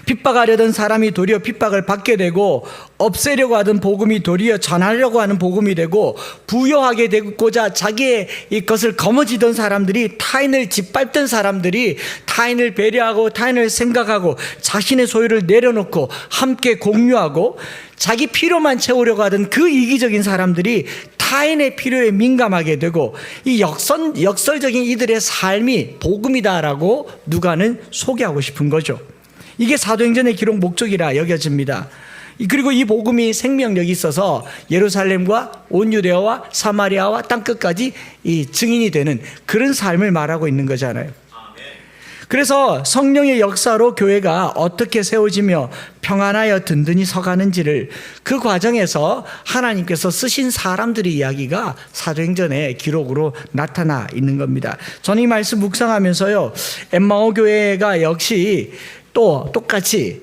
핍박하려던 사람이 도리어 핍박을 받게 되고, 없애려고 하던 복음이 도리어 전하려고 하는 복음이 되고, 부여하게 되고자 자기의 것을 거머쥐던 사람들이, 타인을 짓밟던 사람들이 타인을 배려하고 타인을 생각하고 자신의 소유를 내려놓고 함께 공유하고 자기 필요만 채우려고 하던 그 이기적인 사람들이 타인의 필요에 민감하게 되고, 이 역설적인 이들의 삶이 복음이다라고 누가는 소개하고 싶은 거죠. 이게 사도행전의 기록 목적이라 여겨집니다. 그리고 이 복음이 생명력이 있어서 예루살렘과 온 유대와 사마리아와 땅끝까지 이 증인이 되는 그런 삶을 말하고 있는 거잖아요. 그래서 성령의 역사로 교회가 어떻게 세워지며 평안하여 든든히 서가는지를, 그 과정에서 하나님께서 쓰신 사람들의 이야기가 사도행전의 기록으로 나타나 있는 겁니다. 저는 이 말씀 묵상하면서요, 엠마오 교회가 역시 또 똑같이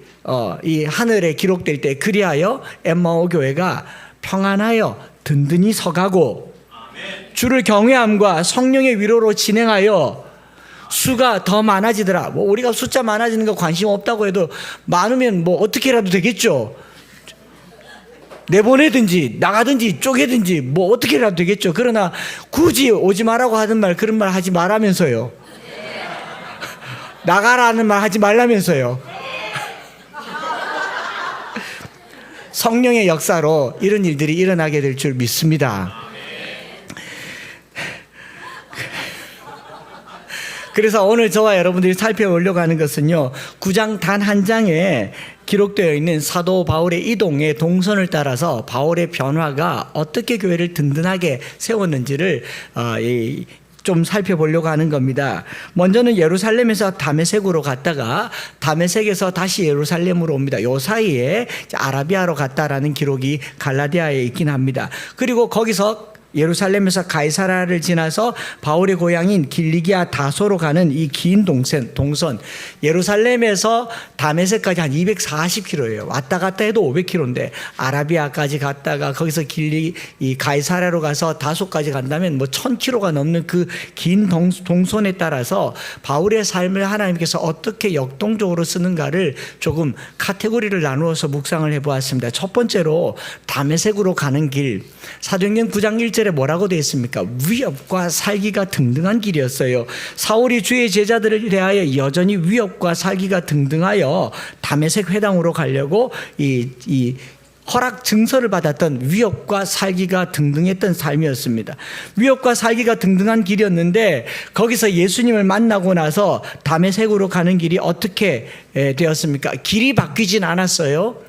이 하늘에 기록될 때 그리하여 엠마오 교회가 평안하여 든든히 서가고 주를 경외함과 성령의 위로로 진행하여 수가 더 많아지더라. 우리가 숫자 많아지는 거 관심 없다고 해도 많으면 어떻게라도 되겠죠. 내보내든지 나가든지 쪼개든지 어떻게라도 되겠죠. 그러나 굳이 오지 말라고 하는 말, 그런 말 하지 말라면서요. 나가라는 말 하지 말라면서요. 성령의 역사로 이런 일들이 일어나게 될 줄 믿습니다. 그래서 오늘 저와 여러분들이 살펴보려고 하는 것은요, 9장 단 한 장에 기록되어 있는 사도 바울의 이동의 동선을 따라서 바울의 변화가 어떻게 교회를 든든하게 세웠는지를 좀 살펴보려고 하는 겁니다. 먼저는 예루살렘에서 다메섹으로 갔다가 다메섹에서 다시 예루살렘으로 옵니다. 요 사이에 아라비아로 갔다라는 기록이 갈라디아에 있긴 합니다. 그리고 거기서 예루살렘에서 가이사라를 지나서 바울의 고향인 길리기아 다소로 가는 이 긴 동선, 예루살렘에서 다메섹까지 한 240km예요. 왔다 갔다 해도 500km인데 아라비아까지 갔다가 거기서 이 가이사라로 가서 다소까지 간다면 뭐 1000km가 넘는 그 긴 동선에 따라서 바울의 삶을 하나님께서 어떻게 역동적으로 쓰는가를 조금 카테고리를 나누어서 묵상을 해보았습니다. 첫 번째로 다메섹으로 가는 길, 사도행전 9장 1절에 뭐라고 되어 있습니까? 위협과 살기가 등등한 길이었어요. 사울이 주의 제자들을 대하여 여전히 위협과 살기가 등등하여 다메섹 회당으로 가려고 이 허락 증서를 받았던 위협과 살기가 등등했던 삶이었습니다. 위협과 살기가 등등한 길이었는데 거기서 예수님을 만나고 나서 다메섹으로 가는 길이 어떻게 되었습니까? 길이 바뀌진 않았어요.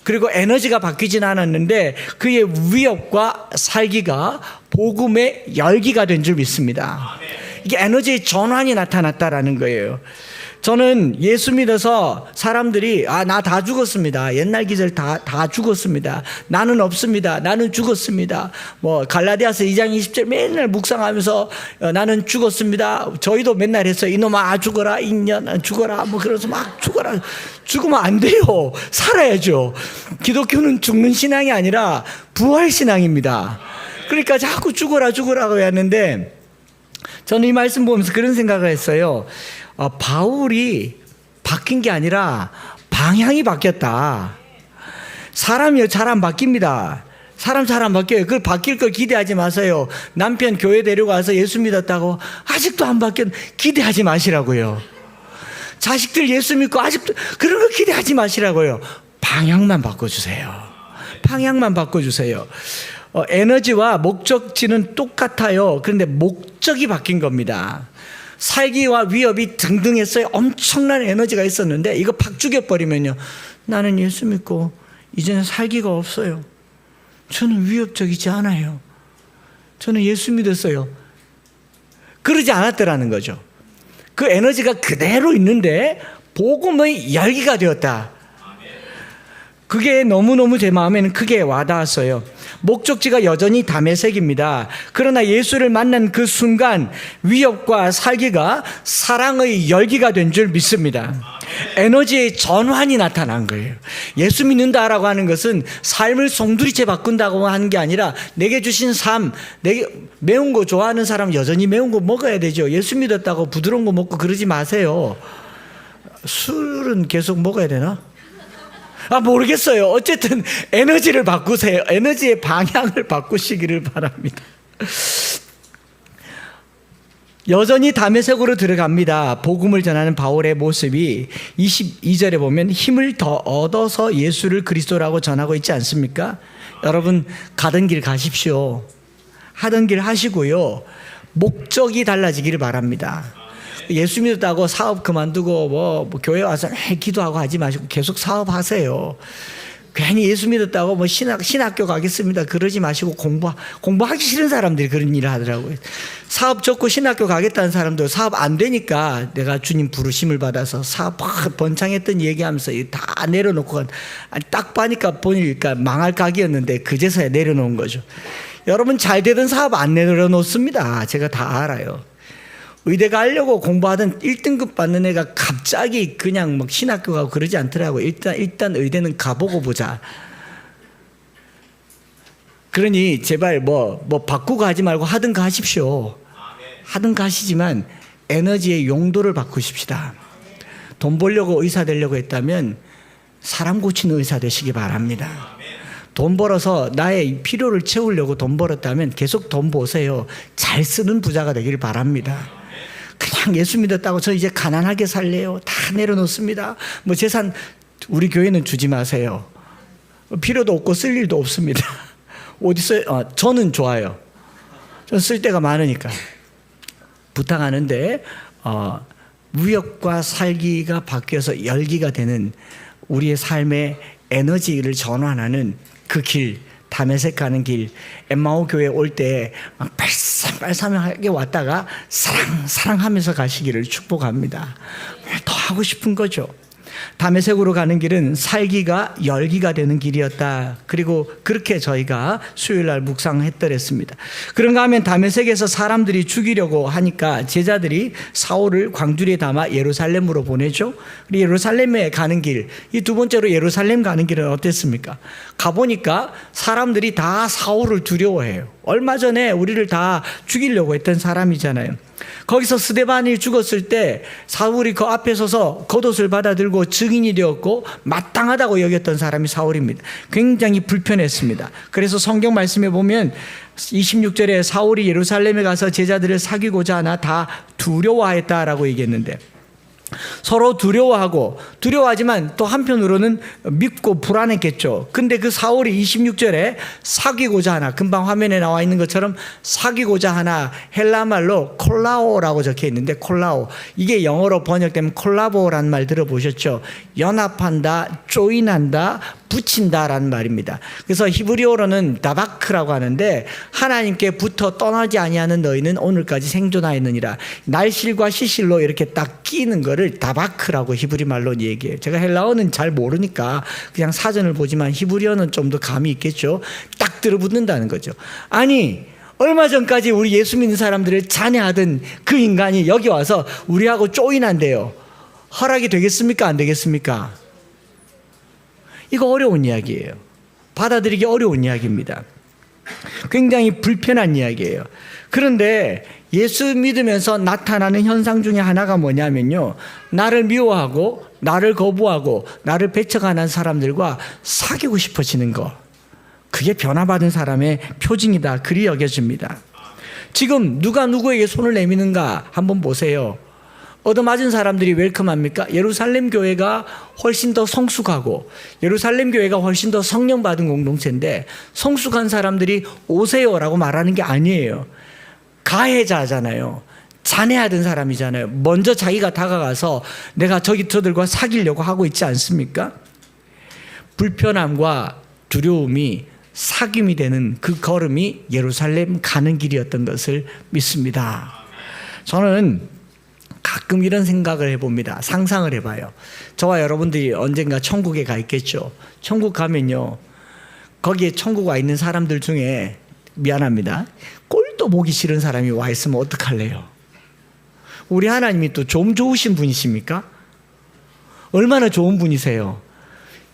그리고 에너지가 바뀌진 않았는데 그의 위협과 살기가 복음의 열기가 된 줄 믿습니다. 이게 에너지의 전환이 나타났다라는 거예요. 저는 예수 믿어서 사람들이 나 다 죽었습니다. 옛날 기절 다 죽었습니다. 나는 없습니다. 나는 죽었습니다. 뭐 갈라디아서 2장 20절 맨날 묵상하면서 나는 죽었습니다. 저희도 맨날 했어요. 이놈아 죽어라, 인년 죽어라, 뭐 그래서 막 죽어라. 죽으면 안 돼요. 살아야죠. 기독교는 죽는 신앙이 아니라 부활 신앙입니다. 그러니까 자꾸 죽어라고 했는데 저는 이 말씀 보면서 그런 생각을 했어요. 바울이 바뀐 게 아니라 방향이 바뀌었다. 사람이 잘 안 바뀝니다. 사람 잘 안 바뀌어요. 그걸 바뀔 걸 기대하지 마세요. 남편 교회 데려가서 예수 믿었다고 아직도 안 바뀌었, 기대하지 마시라고요. 자식들 예수 믿고 아직도 그런 거 기대하지 마시라고요. 방향만 바꿔주세요. 방향만 바꿔주세요. 에너지와 목적지는 똑같아요. 그런데 목적이 바뀐 겁니다. 살기와 위협이 등등했어요. 엄청난 에너지가 있었는데 이거 팍 죽여버리면요, 나는 예수 믿고 이제는 살기가 없어요. 저는 위협적이지 않아요. 저는 예수 믿었어요. 그러지 않았더라는 거죠. 그 에너지가 그대로 있는데 복음의 열기가 되었다. 그게 너무너무 제 마음에는 크게 와닿았어요. 목적지가 여전히 다메섹입니다. 그러나 예수를 만난 그 순간 위협과 살기가 사랑의 열기가 된 줄 믿습니다. 에너지의 전환이 나타난 거예요. 예수 믿는다라고 하는 것은 삶을 송두리째 바꾼다고 하는 게 아니라 내게 주신 삶, 내게 매운 거 좋아하는 사람은 여전히 매운 거 먹어야 되죠. 예수 믿었다고 부드러운 거 먹고 그러지 마세요. 술은 계속 먹어야 되나? 모르겠어요. 어쨌든 에너지를 바꾸세요. 에너지의 방향을 바꾸시기를 바랍니다. 여전히 다메섹으로 들어갑니다. 복음을 전하는 바울의 모습이 22절에 보면 힘을 더 얻어서 예수를 그리스도라고 전하고 있지 않습니까? 여러분, 가던 길 가십시오. 하던 길 하시고요. 목적이 달라지기를 바랍니다. 예수 믿었다고 사업 그만두고 뭐 교회 와서 기도하고 하지 마시고 계속 사업하세요. 괜히 예수 믿었다고 뭐 신학교 가겠습니다 그러지 마시고 공부하기 싫은 사람들이 그런 일을 하더라고요. 사업 접고 신학교 가겠다는 사람도 사업 안 되니까 내가 주님 부르심을 받아서 사업 번창했던 얘기하면서 다 내려놓고 딱 보니까 망할 각이었는데 그제서야 내려놓은 거죠. 여러분, 잘 되던 사업 안 내려놓습니다. 제가 다 알아요. 의대 가려고 공부하던 1등급 받는 애가 갑자기 그냥 막 신학교 가고 그러지 않더라고요. 일단 의대는 가보고 보자. 그러니 제발 뭐 바꾸고 하지 말고 하든 가십시오. 하든 가시지만 에너지의 용도를 바꾸십시다. 돈 벌려고 의사 되려고 했다면 사람 고치는 의사 되시기 바랍니다. 돈 벌어서 나의 필요를 채우려고 돈 벌었다면 계속 돈 보세요. 잘 쓰는 부자가 되기를 바랍니다. 그냥 예수 믿었다고 저 이제 가난하게 살래요. 다 내려놓습니다. 뭐 재산 우리 교회는 주지 마세요. 필요도 없고 쓸 일도 없습니다. 어디서 저는 좋아요. 저는 쓸 데가 많으니까 부탁하는데 위협과 살기가 바뀌어서 열기가 되는 우리의 삶의 에너지를 전환하는 그 길 다메섹 가는 길 엠마오 교회 올 때 막 발삼발삼하게 왔다가 사랑하면서 가시기를 축복합니다. 더 하고 싶은 거죠. 다메섹으로 가는 길은 살기가 열기가 되는 길이었다. 그리고 그렇게 저희가 수요일날 묵상했더랬습니다. 그런가 하면 다메섹에서 사람들이 죽이려고 하니까 제자들이 사울을 광주리에 담아 예루살렘으로 보내죠. 그리고 예루살렘에 가는 길, 이 두 번째로 예루살렘 가는 길은 어땠습니까? 가보니까 사람들이 다 사울을 두려워해요. 얼마 전에 우리를 다 죽이려고 했던 사람이잖아요. 거기서 스데반이 죽었을 때 사울이 그 앞에 서서 겉옷을 받아들고 증인이 되었고 마땅하다고 여겼던 사람이 사울입니다. 굉장히 불편했습니다. 그래서 성경 말씀에 보면 26절에 사울이 예루살렘에 가서 제자들을 사귀고자 하나 다 두려워했다라고 얘기했는데, 서로 두려워하지만 또 한편으로는 믿고 불안했겠죠. 근데 그 사울이 26절에 사귀고자 하나, 금방 화면에 나와 있는 것처럼 사귀고자 하나, 헬라말로 콜라오라고 적혀 있는데, 콜라오, 이게 영어로 번역되면 콜라보라는 말 들어보셨죠? 연합한다, 조인한다, 붙인다라는 말입니다. 그래서 히브리어로는 다바크라고 하는데, 하나님께 붙어 떠나지 아니하는 너희는 오늘까지 생존하였느니라. 날실과 시실로 이렇게 딱 끼는 거를 다바크라고 히브리 말로 얘기해요. 제가 헬라어는 잘 모르니까 그냥 사전을 보지만 히브리어는 좀 더 감이 있겠죠. 딱 들어붙는다는 거죠. 아니, 얼마 전까지 우리 예수 믿는 사람들을 잔해하던 그 인간이 여기 와서 우리하고 조인한대요. 허락이 되겠습니까? 안 되겠습니까? 이거 어려운 이야기예요. 받아들이기 어려운 이야기입니다. 굉장히 불편한 이야기예요. 그런데 예수 믿으면서 나타나는 현상 중에 하나가 뭐냐면요, 나를 미워하고 나를 거부하고 나를 배척하는 사람들과 사귀고 싶어지는 거, 그게 변화받은 사람의 표징이다, 그리 여겨집니다. 지금 누가 누구에게 손을 내미는가 한번 보세요. 얻어맞은 사람들이 웰컴합니까? 예루살렘 교회가 훨씬 더 성숙하고 예루살렘 교회가 훨씬 더 성령 받은 공동체인데, 성숙한 사람들이 오세요라고 말하는 게 아니에요. 가해자잖아요. 잔해하던 사람이잖아요. 먼저 자기가 다가가서 내가 저들과 사귀려고 하고 있지 않습니까? 불편함과 두려움이 사귐이 되는 그 걸음이 예루살렘 가는 길이었던 것을 믿습니다. 저는 가끔 이런 생각을 해봅니다. 상상을 해봐요. 저와 여러분들이 언젠가 천국에 가 있겠죠. 천국 가면요, 거기에 천국 와 있는 사람들 중에, 미안합니다, 꼴도 보기 싫은 사람이 와 있으면 어떡할래요? 우리 하나님이 또 좀 좋으신 분이십니까? 얼마나 좋은 분이세요?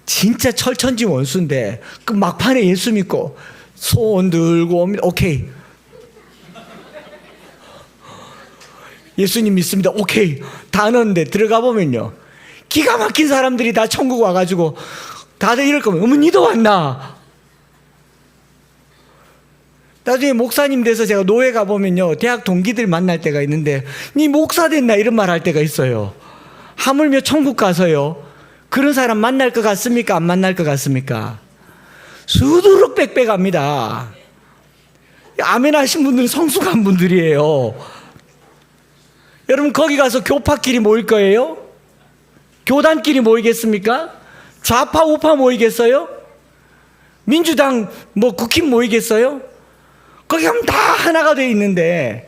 진짜 철천지 원수인데 그 막판에 예수 믿고 손 들고 오케이, 예수님 믿습니다, 오케이 다 넣었는데 들어가 보면요, 기가 막힌 사람들이 다 천국 와가지고 다들 이럴 거면, 어머 니도 왔나? 나중에 목사님 돼서 제가 노예 가보면요, 대학 동기들 만날 때가 있는데 니 목사 됐나 이런 말 할 때가 있어요. 하물며 천국 가서요, 그런 사람 만날 것 같습니까? 안 만날 것 같습니까? 수두룩 빽빽합니다. 아멘 하신 분들은 성숙한 분들이에요. 여러분 거기 가서 교파끼리 모일 거예요? 교단끼리 모이겠습니까? 좌파 우파 모이겠어요? 민주당 국힘 모이겠어요? 거기 가면 다 하나가 되어 있는데,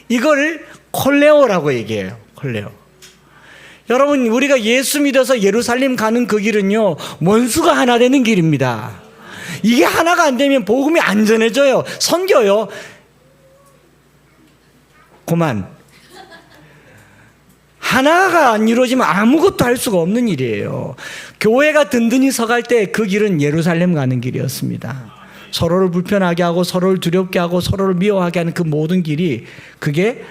이걸 콜레오라고 얘기해요. 콜레오. 여러분, 우리가 예수 믿어서 예루살렘 가는 그 길은요, 원수가 하나 되는 길입니다. 이게 하나가 안 되면 복음이 안 전해져요. 선교요, 그만. 하나가 안 이루어지면 아무것도 할 수가 없는 일이에요. 교회가 든든히 서갈 때 그 길은 예루살렘 가는 길이었습니다. 서로를 불편하게 하고 서로를 두렵게 하고 서로를 미워하게 하는 그 모든 길이, 그게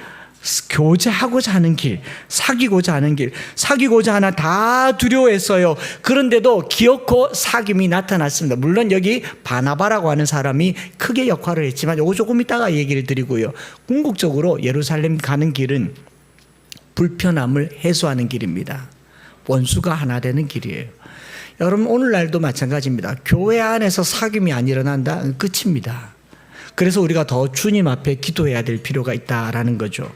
교제하고자 하는 길, 사귀고자 하는 길. 사귀고자 하나 다 두려워했어요. 그런데도 기어코 사귐이 나타났습니다. 물론 여기 바나바라고 하는 사람이 크게 역할을 했지만 이거 조금 이따가 얘기를 드리고요. 궁극적으로 예루살렘 가는 길은 불편함을 해소하는 길입니다. 원수가 하나 되는 길이에요. 여러분 오늘날도 마찬가지입니다. 교회 안에서 사귐이 안 일어난다? 끝입니다. 그래서 우리가 더 주님 앞에 기도해야 될 필요가 있다라는 거죠.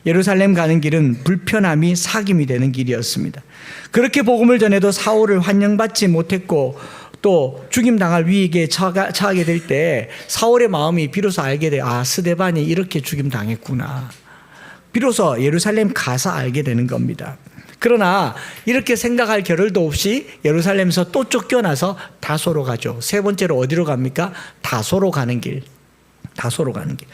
예루살렘 가는 길은 불편함이 사귐이 되는 길이었습니다. 그렇게 복음을 전해도 사울을 환영받지 못했고 또 죽임 당할 위기에 처하게 될 때 사울의 마음이 비로소 알게 돼. 아, 스데반이 이렇게 죽임 당했구나. 비로소 예루살렘 가서 알게 되는 겁니다. 그러나 이렇게 생각할 겨를도 없이 예루살렘에서 또 쫓겨나서 다소로 가죠. 세 번째로 어디로 갑니까? 다소로 가는 길. 다소로 가는 길.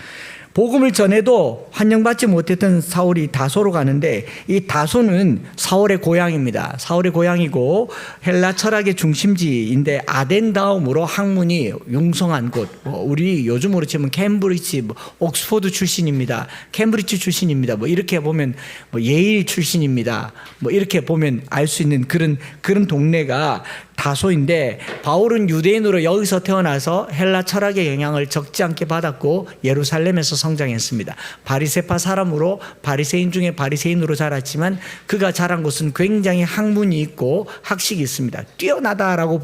복음을 전해도 환영받지 못했던 사울이 다소로 가는데, 이 다소는 사울의 고향입니다. 사울의 고향이고 헬라 철학의 중심지인데 아덴 다음으로 학문이 융성한 곳. 우리 요즘으로 치면 캠브리지, 옥스포드 출신입니다. 캠브리지 출신입니다. 이렇게 보면 예일 출신입니다. 이렇게 보면 알 수 있는 그런 동네가 다소인데, 바울은 유대인으로 여기서 태어나서 헬라 철학의 영향을 적지 않게 받았고 예루살렘에서 성장했습니다. 바리새파 사람으로 바리새인 중에 바리새인으로 자랐지만 그가 자란 곳은 굉장히 학문이 있고 학식이 있습니다. 뛰어나다라고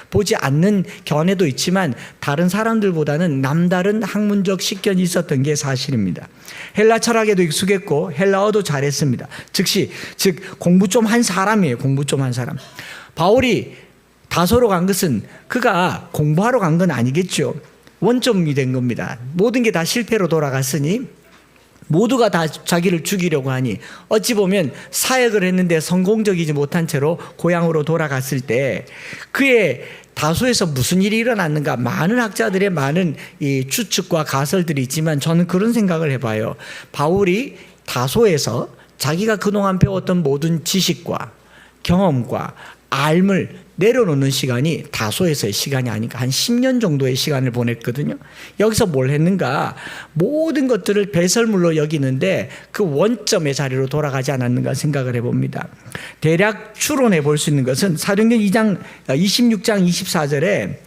보지 않는 견해도 있지만 다른 사람들보다는 남다른 학문적 식견이 있었던 게 사실입니다. 헬라 철학에도 익숙했고 헬라어도 잘했습니다. 즉 공부 좀 한 사람이에요. 공부 좀 한 사람. 바울이 다소로 간 것은 그가 공부하러 간 건 아니겠죠. 원점이 된 겁니다. 모든 게 다 실패로 돌아갔으니 모두가 다 자기를 죽이려고 하니 어찌 보면 사역을 했는데 성공적이지 못한 채로 고향으로 돌아갔을 때 그의 다소에서 무슨 일이 일어났는가, 많은 학자들의 많은 이 추측과 가설들이 있지만 저는 그런 생각을 해봐요. 바울이 다소에서 자기가 그동안 배웠던 모든 지식과 경험과 알을 내려놓는 시간이 다소에서의 시간이 아닌가. 한 10년 정도의 시간을 보냈거든요. 여기서 뭘 했는가? 모든 것들을 배설물로 여기는데 그 원점의 자리로 돌아가지 않았는가 생각을 해봅니다. 대략 추론해 볼 수 있는 것은 사도행전 26장 24절에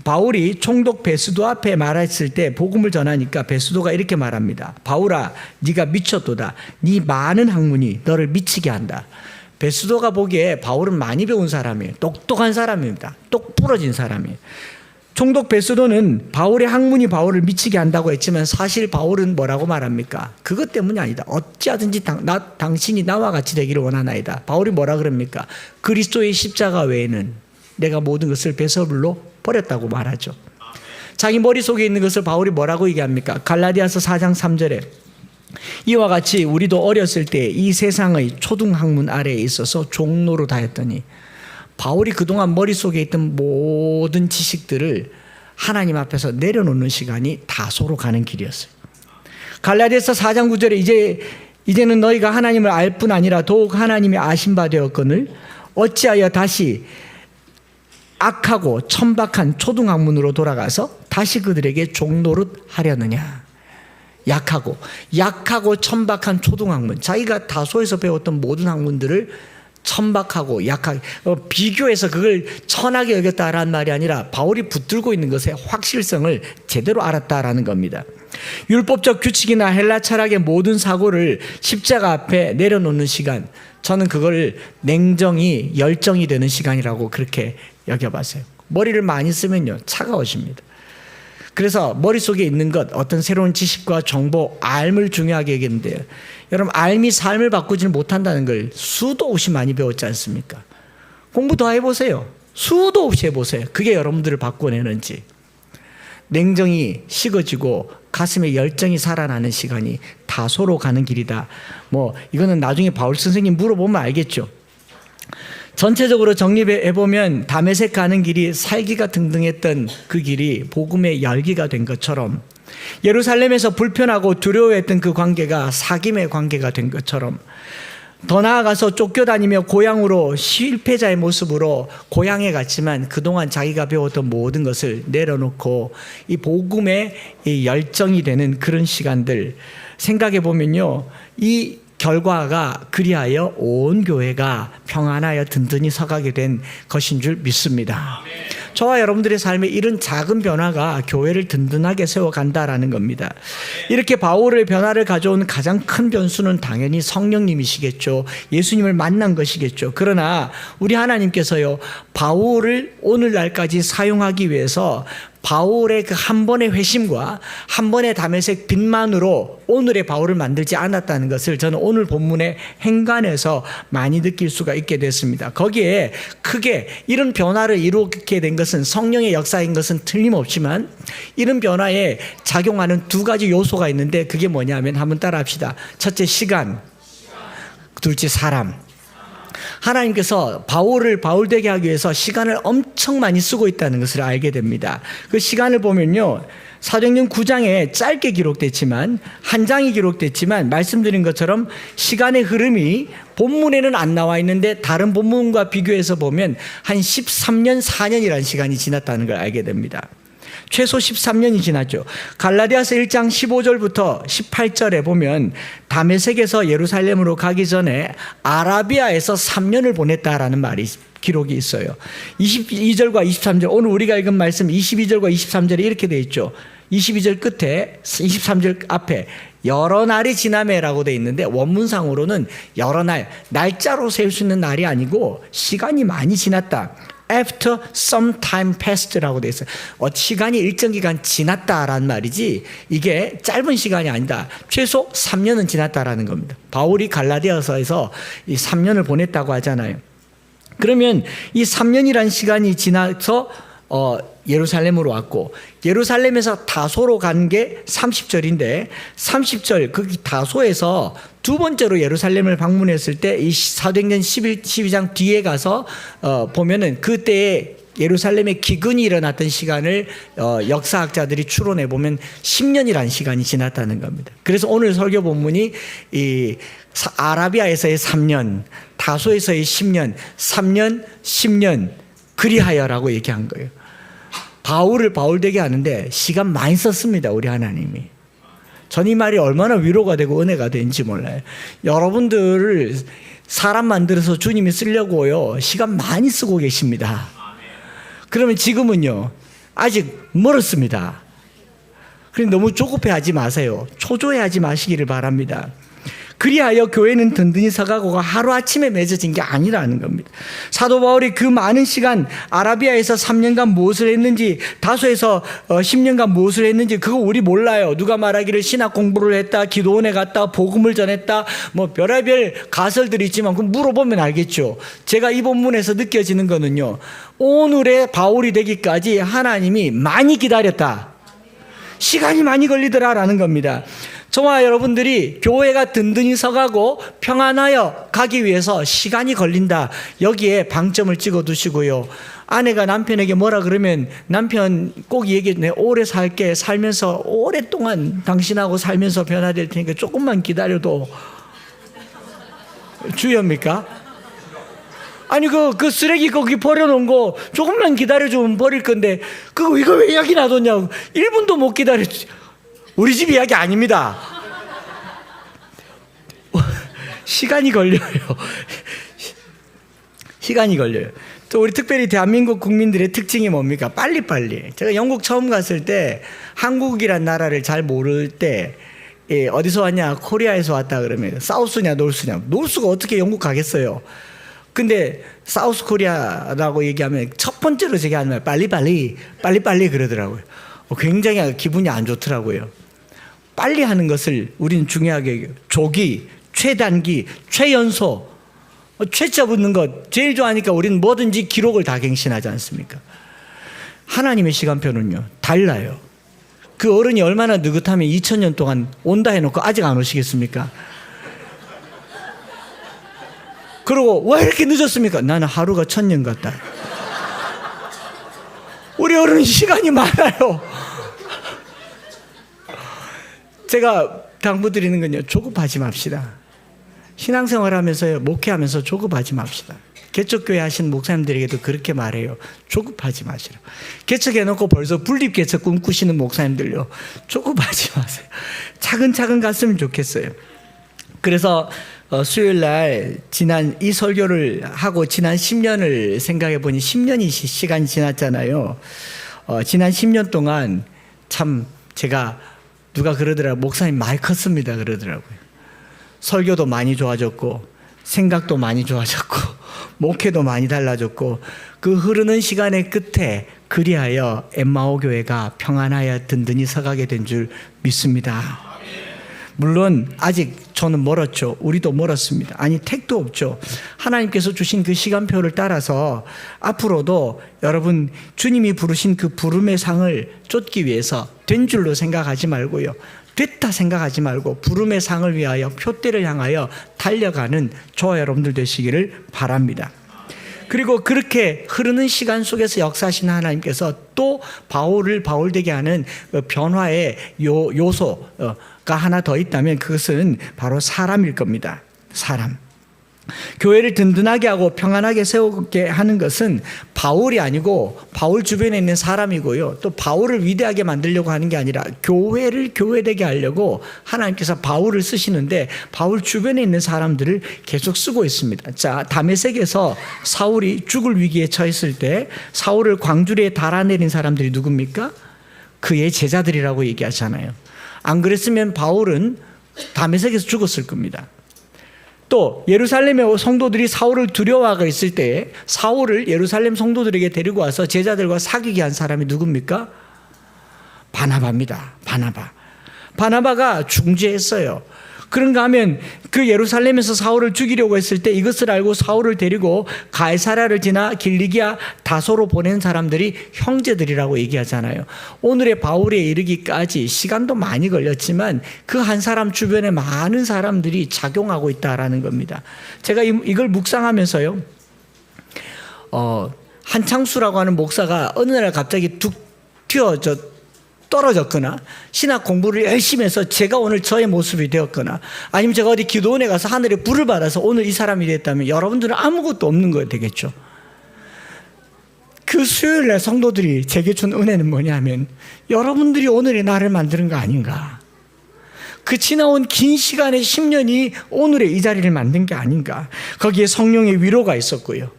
바울이 총독 베스도 앞에 말했을 때 복음을 전하니까 베스도가 이렇게 말합니다. 바울아, 네가 미쳤도다. 네 많은 학문이 너를 미치게 한다. 베스도가 보기에 바울은 많이 배운 사람이에요. 똑똑한 사람입니다. 똑 부러진 사람이에요. 총독 베스도는 바울의 학문이 바울을 미치게 한다고 했지만 사실 바울은 뭐라고 말합니까? 그것 때문이 아니다. 어찌하든지 당신이 나와 같이 되기를 원하나이다. 바울이 뭐라 그럽니까? 그리스도의 십자가 외에는 내가 모든 것을 배설물로 버렸다고 말하죠. 자기 머릿속에 있는 것을 바울이 뭐라고 얘기합니까? 갈라디아서 4장 3절에 이와 같이 우리도 어렸을 때 이 세상의 초등학문 아래에 있어서 종로로 다녔더니, 바울이 그동안 머릿속에 있던 모든 지식들을 하나님 앞에서 내려놓는 시간이 다소로 가는 길이었어요. 갈라디아서 4장 9절에 이제는 너희가 하나님을 알 뿐 아니라 더욱 하나님이 아신 바 되었거늘 어찌하여 다시 악하고 천박한 초등학문으로 돌아가서 다시 그들에게 종노릇 하려느냐. 약하고 천박한 초등학문, 자기가 다소에서 배웠던 모든 학문들을 천박하고 약하게 비교해서 그걸 천하게 여겼다라는 말이 아니라 바울이 붙들고 있는 것의 확실성을 제대로 알았다라는 겁니다. 율법적 규칙이나 헬라 철학의 모든 사고를 십자가 앞에 내려놓는 시간, 저는 그걸 냉정이 열정이 되는 시간이라고 그렇게 여겨봤어요. 머리를 많이 쓰면요 차가워집니다. 그래서 머릿속에 있는 것, 어떤 새로운 지식과 정보, 알을 중요하게 여기는데요. 여러분, 알미 삶을 바꾸지는 못한다는 걸 수도 없이 많이 배웠지 않습니까? 공부 더 해보세요. 수도 없이 해보세요. 그게 여러분들을 바꿔내는지. 냉정이 식어지고 가슴에 열정이 살아나는 시간이 다소로 가는 길이다. 이거는 나중에 바울 선생님 물어보면 알겠죠. 전체적으로 정리해보면 다메섹 가는 길이 살기가 등등했던 그 길이 복음의 열기가 된 것처럼, 예루살렘에서 불편하고 두려워했던 그 관계가 사귐의 관계가 된 것처럼, 더 나아가서 쫓겨다니며 고향으로 실패자의 모습으로 고향에 갔지만 그동안 자기가 배웠던 모든 것을 내려놓고 이 복음의 이 열정이 되는 그런 시간들 생각해보면요, 이 결과가 그리하여 온 교회가 평안하여 든든히 서가게 된 것인 줄 믿습니다. 저와 여러분들의 삶에 이런 작은 변화가 교회를 든든하게 세워간다라는 겁니다. 이렇게 바울의 변화를 가져온 가장 큰 변수는 당연히 성령님이시겠죠. 예수님을 만난 것이겠죠. 그러나 우리 하나님께서요, 바울을 오늘날까지 사용하기 위해서 바울의 그 한 번의 회심과 한 번의 다메섹 빛만으로 오늘의 바울을 만들지 않았다는 것을 저는 오늘 본문의 행간에서 많이 느낄 수가 있게 됐습니다. 거기에 크게 이런 변화를 이루게 된 것은 성령의 역사인 것은 틀림없지만 이런 변화에 작용하는 두 가지 요소가 있는데 그게 뭐냐면 한번 따라합시다. 첫째 시간, 둘째 사람. 하나님께서 바울을 바울되게 하기 위해서 시간을 엄청 많이 쓰고 있다는 것을 알게 됩니다. 그 시간을 보면요, 사도행전 9장에 짧게 기록됐지만, 한 장이 기록됐지만 말씀드린 것처럼 시간의 흐름이 본문에는 안 나와 있는데 다른 본문과 비교해서 보면 한 13년, 4년이라는 시간이 지났다는 걸 알게 됩니다. 최소 13년이 지났죠. 갈라디아서 1장 15절부터 18절에 보면 다메섹에서 예루살렘으로 가기 전에 아라비아에서 3년을 보냈다라는 말이 기록이 있어요. 22절과 23절, 오늘 우리가 읽은 말씀 22절과 23절에 이렇게 되어 있죠. 22절 끝에 23절 앞에 여러 날이 지나매라고 되어 있는데 원문상으로는 여러 날, 날짜로 세울 수 있는 날이 아니고 시간이 많이 지났다. After some time passed라고 되어 있어요. 시간이 일정 기간 지났다라는 말이지 이게 짧은 시간이 아니다. 최소 3년은 지났다라는 겁니다. 바울이 갈라디아서에서 이 3년을 보냈다고 하잖아요. 그러면 이 3년이라는 시간이 지나서 예루살렘으로 왔고 예루살렘에서 다소로 간 게 30절인데 30절 그 다소에서 두 번째로 예루살렘을 방문했을 때 이 사도행전 12장 뒤에 가서 보면은 그때에 예루살렘에 기근이 일어났던 시간을 역사학자들이 추론해 보면 10년이라는 시간이 지났다는 겁니다. 그래서 오늘 설교 본문이 이 아라비아에서의 3년, 다소에서의 10년, 3년, 10년 그리하여라고 얘기한 거예요. 바울을 바울되게 하는데 시간 많이 썼습니다. 우리 하나님이. 전 이 말이 얼마나 위로가 되고 은혜가 되는지 몰라요. 여러분들을 사람 만들어서 주님이 쓰려고요 시간 많이 쓰고 계십니다. 그러면 지금은요 아직 멀었습니다. 그러니 너무 조급해하지 마세요. 초조해하지 마시기를 바랍니다. 그리하여 교회는 든든히 서가고가 하루아침에 맺어진 게 아니라는 겁니다. 사도 바울이 그 많은 시간 아라비아에서 3년간 무엇을 했는지 다소에서 10년간 무엇을 했는지 그거 우리 몰라요. 누가 말하기를 신학 공부를 했다, 기도원에 갔다, 복음을 전했다, 뭐 별의별 가설들이 있지만 그 물어보면 알겠죠. 제가 이 본문에서 느껴지는 거는요, 오늘의 바울이 되기까지 하나님이 많이 기다렸다. 시간이 많이 걸리더라라는 겁니다. 저와 여러분들이 교회가 든든히 서가고 평안하여 가기 위해서 시간이 걸린다. 여기에 방점을 찍어 두시고요. 아내가 남편에게 뭐라 그러면 남편 꼭 얘기해. 내 오래 살게. 살면서 오랫동안 당신하고 살면서 변화될 테니까 조금만 기다려도 주여입니까? 아니 그 쓰레기 거기 버려놓은 거 조금만 기다려주면 버릴 건데 이거 왜 여기 놔뒀냐고. 1분도 못 기다렸지. 우리 집 이야기 아닙니다. 시간이 걸려요. 시간이 걸려요. 또 우리 특별히 대한민국 국민들의 특징이 뭡니까? 빨리빨리. 제가 영국 처음 갔을 때 한국이란 나라를 잘 모를 때 어디서 왔냐? 코리아에서 왔다 그러면 사우스냐 노스냐? 노스가 어떻게 영국 가겠어요? 근데 사우스 코리아라고 얘기하면 첫 번째로 제가 하는 말 빨리빨리 그러더라고요. 굉장히 기분이 안 좋더라고요. 빨리 하는 것을 우리는 중요하게 조기, 최단기, 최연소, 최자 붙는 것 제일 좋아하니까 우리는 뭐든지 기록을 다 갱신하지 않습니까? 하나님의 시간표는요 달라요. 그 어른이 얼마나 느긋하면 2000년 동안 온다 해놓고 아직 안 오시겠습니까? 그리고 왜 이렇게 늦었습니까? 나는 하루가 1000년 같다. 우리 어른은 시간이 많아요. 제가 당부드리는 건요, 조급하지 맙시다. 신앙생활 하면서요, 목회하면서 조급하지 맙시다. 개척교회 하신 목사님들에게도 그렇게 말해요. 조급하지 마시라. 개척해놓고 벌써 분립개척 꿈꾸시는 목사님들요, 조급하지 마세요. 차근차근 갔으면 좋겠어요. 그래서 수요일날 지난 이 설교를 하고 지난 10년을 생각해 보니 10년이 시간이 지났잖아요. 지난 10년 동안 참 제가 누가 그러더라고요. 목사님 많이 컸습니다 그러더라고요. 설교도 많이 좋아졌고 생각도 많이 좋아졌고 목회도 많이 달라졌고 그 흐르는 시간의 끝에 그리하여 엠마오 교회가 평안하여 든든히 서가게 된 줄 믿습니다. 물론 아직 저는 멀었죠. 우리도 멀었습니다. 아니 택도 없죠. 하나님께서 주신 그 시간표를 따라서 앞으로도 여러분 주님이 부르신 그 부름의 상을 쫓기 위해서 된 줄로 생각하지 말고요. 됐다 생각하지 말고 부름의 상을 위하여 표대를 향하여 달려가는 저와 여러분들 되시기를 바랍니다. 그리고 그렇게 흐르는 시간 속에서 역사하시는 하나님께서 또 바울을 바울되게 하는 변화의 요소가 하나 더 있다면 그것은 바로 사람일 겁니다. 사람. 교회를 든든하게 하고 평안하게 세우게 하는 것은 바울이 아니고 바울 주변에 있는 사람이고요. 또 바울을 위대하게 만들려고 하는 게 아니라 교회를 교회되게 하려고 하나님께서 바울을 쓰시는데 바울 주변에 있는 사람들을 계속 쓰고 있습니다. 자, 다메섹에서 사울이 죽을 위기에 처했을 때 사울을 광주리에 달아내린 사람들이 누굽니까? 그의 제자들이라고 얘기하잖아요. 안 그랬으면 바울은 다메섹에서 죽었을 겁니다. 또 예루살렘의 성도들이 사울을 두려워하고 있을 때 사울을 예루살렘 성도들에게 데리고 와서 제자들과 사귀게 한 사람이 누굽니까? 바나바입니다. 바나바가 중재했어요. 그런가 하면 그 예루살렘에서 사울을 죽이려고 했을 때 이것을 알고 사울을 데리고 가이사랴를 지나 길리기아 다소로 보낸 사람들이 형제들이라고 얘기하잖아요. 오늘의 바울에 이르기까지 시간도 많이 걸렸지만 그 한 사람 주변에 많은 사람들이 작용하고 있다라는 겁니다. 제가 이걸 묵상하면서요. 한창수라고 하는 목사가 어느 날 갑자기 툭 튀어져 떨어졌거나 신학 공부를 열심히 해서 제가 오늘 저의 모습이 되었거나 아니면 제가 어디 기도원에 가서 하늘에 불을 받아서 오늘 이 사람이 됐다면 여러분들은 아무것도 없는 거 되겠죠. 그 수요일날 성도들이 제게 준 은혜는 뭐냐면 여러분들이 오늘의 나를 만드는 거 아닌가. 그 지나온 긴 시간의 10년이 오늘의 이 자리를 만든 게 아닌가. 거기에 성령의 위로가 있었고요.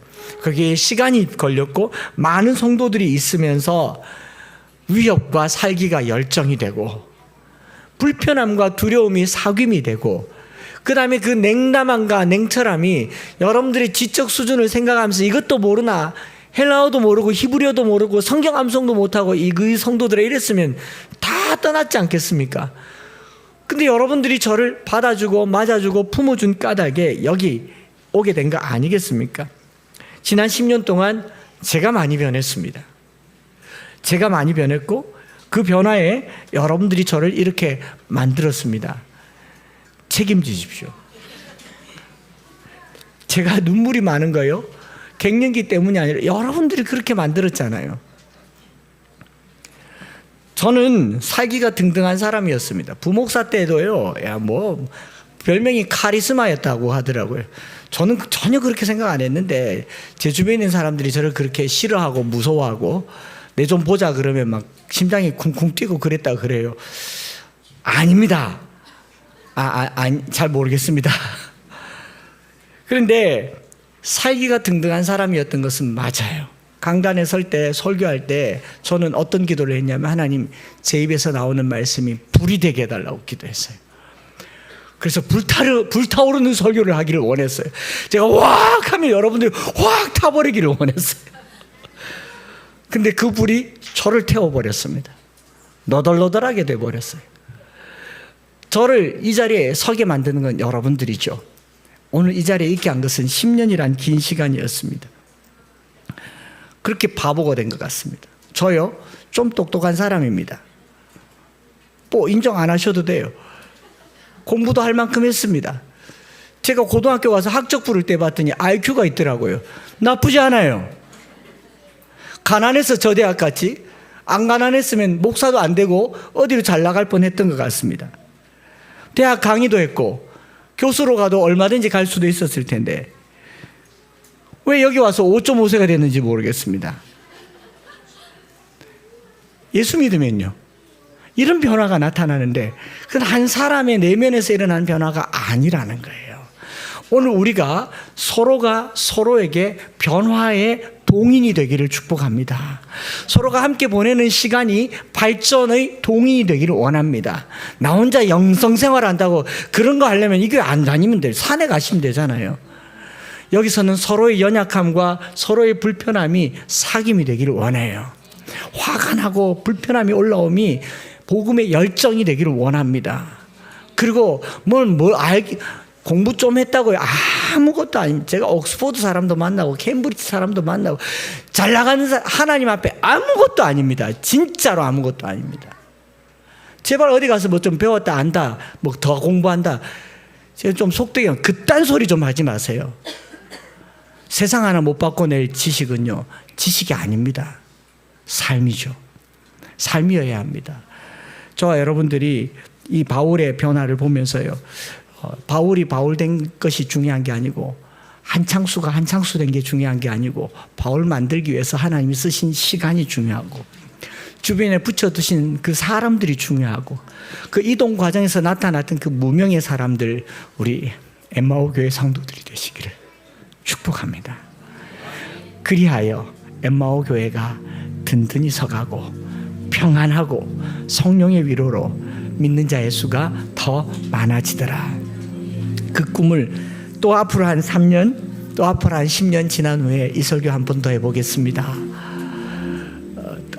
거기에 시간이 걸렸고 많은 성도들이 있으면서 위협과 살기가 열정이 되고 불편함과 두려움이 사귐이 되고 그 다음에 그 냉담함과 냉철함이 여러분들의 지적 수준을 생각하면서 이것도 모르나 헬라어도 모르고 히브리어도 모르고 성경 암송도 못하고 이 성도들이 이랬으면 다 떠났지 않겠습니까? 근데 여러분들이 저를 받아주고 맞아주고 품어준 까닭에 여기 오게 된 거 아니겠습니까? 지난 10년 동안 제가 많이 변했습니다. 제가 많이 변했고 그 변화에 여러분들이 저를 이렇게 만들었습니다. 책임지십시오. 제가 눈물이 많은 거요. 갱년기 때문이 아니라 여러분들이 그렇게 만들었잖아요. 저는 살기가 등등한 사람이었습니다. 부목사 때도요. 별명이 카리스마였다고 하더라고요. 저는 전혀 그렇게 생각 안 했는데 제 주변에 있는 사람들이 저를 그렇게 싫어하고 무서워하고 내 좀 보자 그러면 막 심장이 쿵쿵 뛰고 그랬다 그래요. 아닙니다. 잘 모르겠습니다. 그런데 살기가 등등한 사람이었던 것은 맞아요. 강단에 설 때 설교할 때 저는 어떤 기도를 했냐면 하나님 제 입에서 나오는 말씀이 불이 되게 해달라고 기도했어요. 그래서 불타오르는 설교를 하기를 원했어요. 제가 확 하면 여러분들이 확 타버리기를 원했어요. 근데 그 불이 저를 태워버렸습니다. 너덜너덜하게 돼버렸어요. 저를 이 자리에 서게 만드는 건 여러분들이죠. 오늘 이 자리에 있게 한 것은 10년이란 긴 시간이었습니다. 그렇게 바보가 된 것 같습니다. 저요, 좀 똑똑한 사람입니다. 인정 안 하셔도 돼요. 공부도 할 만큼 했습니다. 제가 고등학교 가서 학적 부를 때 봤더니 IQ가 있더라고요. 나쁘지 않아요. 가난해서 저 대학 갔지 안 가난했으면 목사도 안 되고 어디로 잘 나갈 뻔했던 것 같습니다. 대학 강의도 했고 교수로 가도 얼마든지 갈 수도 있었을 텐데 왜 여기 와서 5.5세가 됐는지 모르겠습니다. 예수 믿으면요 이런 변화가 나타나는데 그건 한 사람의 내면에서 일어난 변화가 아니라는 거예요. 오늘 우리가 서로가 서로에게 변화의 동인이 되기를 축복합니다. 서로가 함께 보내는 시간이 발전의 동인이 되기를 원합니다. 나 혼자 영성생활 한다고 그런 거 하려면 이게 안 다니면 돼요. 산에 가시면 되잖아요. 여기서는 서로의 연약함과 서로의 불편함이 사귐이 되기를 원해요. 화가 나고 불편함이 올라옴이 복음의 열정이 되기를 원합니다. 그리고 공부 좀 했다고요? 아무것도 아닙니다. 제가 옥스포드 사람도 만나고 캠브리지 사람도 만나고 잘 나가는 하나님 앞에 아무것도 아닙니다. 진짜로 아무것도 아닙니다. 제발 어디 가서 뭐 좀 배웠다 안다, 뭐 더 공부한다, 제가 좀 속되게 그딴 소리 좀 하지 마세요. 세상 하나 못 바꿔낼 지식은요, 지식이 아닙니다. 삶이죠. 삶이어야 합니다. 저와 여러분들이 이 바울의 변화를 보면서요, 바울이 바울 된 것이 중요한 게 아니고, 한창수가 한창수 된 게 중요한 게 아니고, 바울 만들기 위해서 하나님이 쓰신 시간이 중요하고, 주변에 붙여두신 그 사람들이 중요하고, 그 이동 과정에서 나타났던 그 무명의 사람들, 우리 엠마오 교회 성도들이 되시기를 축복합니다. 그리하여 엠마오 교회가 든든히 서가고 평안하고 성령의 위로로 믿는 자의 수가 더 많아지더라. 그 꿈을 또 앞으로 한 3년, 또 앞으로 한 10년 지난 후에 이 설교 한 번 더 해보겠습니다.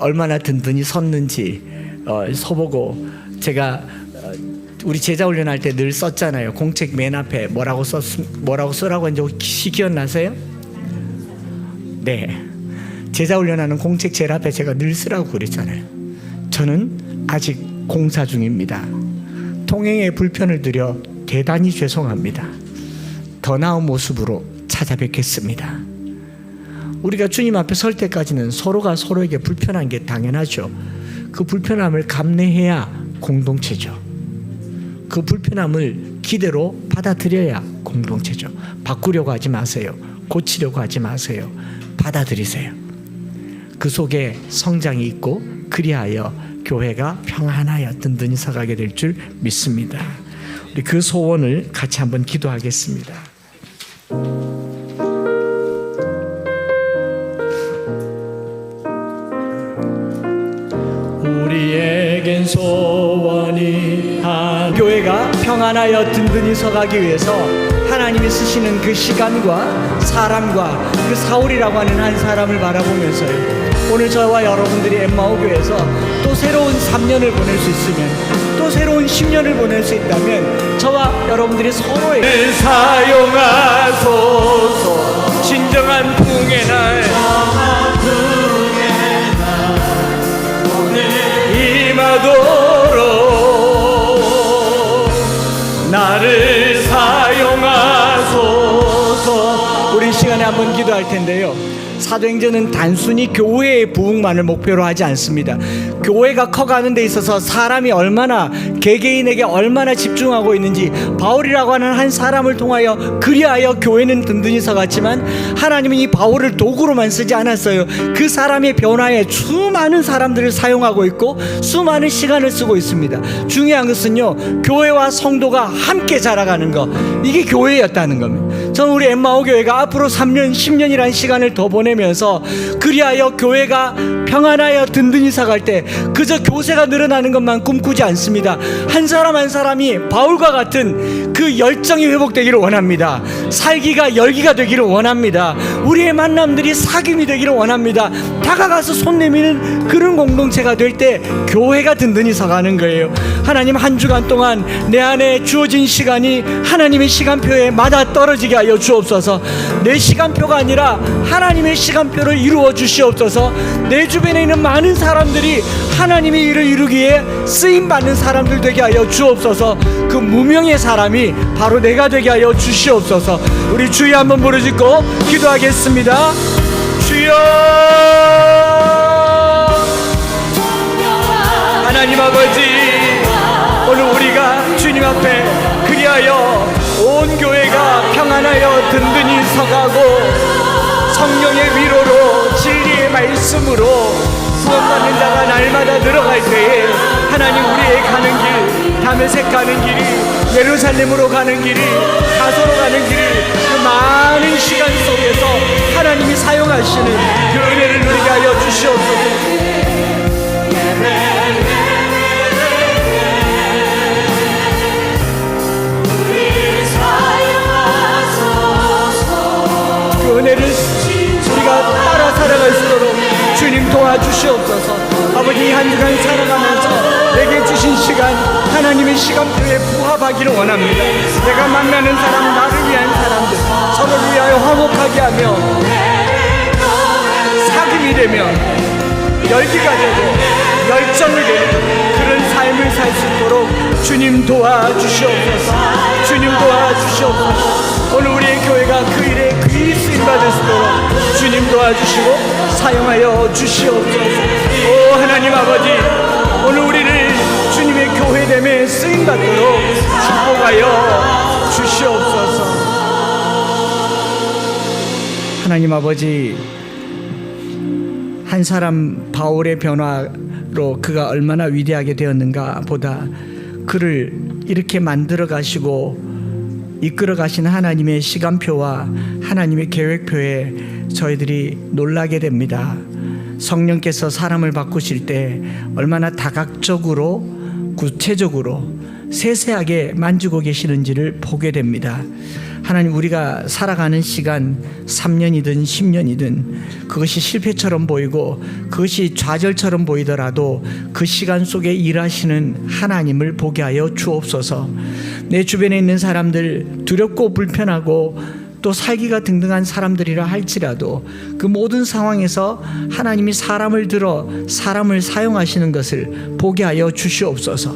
얼마나 든든히 섰는지 서보고, 제가 우리 제자 훈련할 때 늘 썼잖아요. 공책 맨 앞에 뭐라고 쓰라고 했는지 혹시 기억나세요? 네, 제자 훈련하는 공책 제일 앞에 제가 늘 쓰라고 그랬잖아요. 저는 아직 공사 중입니다. 통행에 불편을 드려 대단히 죄송합니다. 더 나은 모습으로 찾아뵙겠습니다. 우리가 주님 앞에 설 때까지는 서로가 서로에게 불편한 게 당연하죠. 그 불편함을 감내해야 공동체죠. 그 불편함을 기대로 받아들여야 공동체죠. 바꾸려고 하지 마세요. 고치려고 하지 마세요. 받아들이세요. 그 속에 성장이 있고, 그리하여 교회가 평안하여 든든히 서가게 될 줄 믿습니다. 우리 그 소원을 같이 한번 기도하겠습니다. 우리에겐 소원이 한 교회가 평안하여 든든히 서가기 위해서 하나님이 쓰시는 그 시간과 사람과 그 사울이라고 하는 한 사람을 바라보면서요, 오늘 저와 여러분들이 엠마오 교회에서 또 새로운 3년을 보낼 수 있으면, 또 새로운 10년을 보낼 수 있다면, 저와 여러분들이 서로에게 사용하소서. 진정한 부흥의 날 임하도록 나를 사용하소서. 우리 시간에 한번 기도할 텐데요, 사도행전은 단순히 교회의 부흥만을 목표로 하지 않습니다. 교회가 커가는 데 있어서 사람이 얼마나, 개개인에게 얼마나 집중하고 있는지, 바울이라고 하는 한 사람을 통하여 그리하여 교회는 든든히 서갔지만, 하나님은 이 바울을 도구로만 쓰지 않았어요. 그 사람의 변화에 수많은 사람들을 사용하고 있고 수많은 시간을 쓰고 있습니다. 중요한 것은요, 교회와 성도가 함께 자라가는 것, 이게 교회였다는 겁니다. 저는 우리 엠마오 교회가 앞으로 3년, 10년이라는 시간을 더 보내면서 그리하여 교회가 평안하여 든든히 서갈 때 그저 교세가 늘어나는 것만 꿈꾸지 않습니다. 한 사람 한 사람이 바울과 같은 그 열정이 회복되기를 원합니다. 살기가 열기가 되기를 원합니다. 우리의 만남들이 사귐이 되기를 원합니다. 다가가서 손 내미는 그런 공동체가 될 때 교회가 든든히 서가는 거예요. 하나님, 한 주간 동안 내 안에 주어진 시간이 하나님의 시간표에 맞아 떨어지게 하여 주옵소서. 내 시간표가 아니라 하나님의 시간표를 이루어 주시옵소서. 내 주변에 있는 많은 사람들이 하나님의 일을 이루기에 쓰임받는 사람들 되게 하여 주옵소서. 그 무명의 사람이 바로 내가 되게 하여 주시옵소서. 우리 주여 한번 부르짖고 기도하겠습니다. 주여, 하나님 아버지, 오늘 우리가 주님 앞에 그리하여 온 교회가 평안하여 든든히 서가고 성령의 위로로 진리의 말씀으로 구원받는 자가 날마다 늘어갈 때에, 하나님, 우리의 가는 길, 다메섹 가는 길이, 예루살렘으로 가는 길이, 가서로 가는 길이, 그 많은 시간 속에서 하나님이 사용하시는 그 은혜를 누리게 하여 주시옵소서. 그 은혜를 우리가 따라 살아갈 수 있도록 주님 도와주시옵소서. 아버지, 한 주간 살아가면서 내게 주신 시간, 하나님의 시간표에 부합하기를 원합니다. 내가 만나는 사람, 나를 위한 사람들, 서로를 위하여 화목하게 하며 사귐이 되며 열기가 되고 열정이 되는 그런 삶을 살 수 있도록 주님 도와주시옵소서. 주님 도와주시옵소서. 오늘 우리의 교회가 그 일에 귀히 쓰임받을 수 있도록 주님 도와주시고 사용하여 주시옵소서. 오 하나님 아버지, 오늘 우리를 주님의 교회됨에 쓰임받도록 축복하여 주시옵소서. 하나님 아버지, 한 사람 바울의 변화로 그가 얼마나 위대하게 되었는가 보다 그를 이렇게 만들어 가시고 이끌어 가신 하나님의 시간표와 하나님의 계획표에 저희들이 놀라게 됩니다. 성령께서 사람을 바꾸실 때 얼마나 다각적으로 구체적으로 세세하게 만지고 계시는지를 보게 됩니다. 하나님, 우리가 살아가는 시간 3년이든 10년이든 그것이 실패처럼 보이고 그것이 좌절처럼 보이더라도 그 시간 속에 일하시는 하나님을 보게 하여 주옵소서. 내 주변에 있는 사람들, 두렵고 불편하고 또 살기가 등등한 사람들이라 할지라도 그 모든 상황에서 하나님이 사람을 들어 사람을 사용하시는 것을 보게 하여 주시옵소서.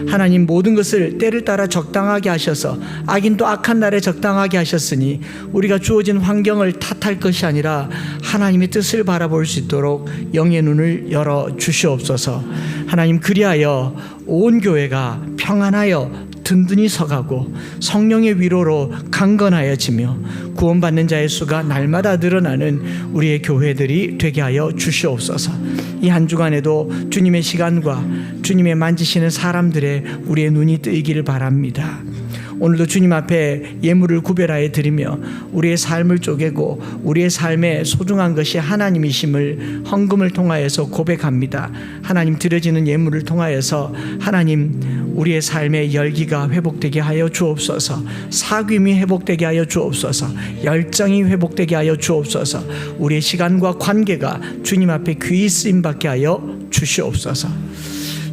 하나님, 모든 것을 때를 따라 적당하게 하셔서 악인도 악한 날에 적당하게 하셨으니 우리가 주어진 환경을 탓할 것이 아니라 하나님의 뜻을 바라볼 수 있도록 영의 눈을 열어 주시옵소서. 하나님, 그리하여 온 교회가 평안하여 든든히 서가고 성령의 위로로 강건하여지며 구원받는 자의 수가 날마다 늘어나는 우리의 교회들이 되게 하여 주시옵소서. 이 한 주간에도 주님의 시간과 주님의 만지시는 사람들의 우리의 눈이 뜨이기를 바랍니다. 오늘도 주님 앞에 예물을 구별하여 드리며 우리의 삶을 쪼개고 우리의 삶에 소중한 것이 하나님이심을 헌금을 통하여서 고백합니다. 하나님, 드려지는 예물을 통하여서 하나님, 우리의 삶의 열기가 회복되게 하여 주옵소서. 사귐이 회복되게 하여 주옵소서. 열정이 회복되게 하여 주옵소서. 우리의 시간과 관계가 주님 앞에 귀히 쓰임받게 하여 주시옵소서.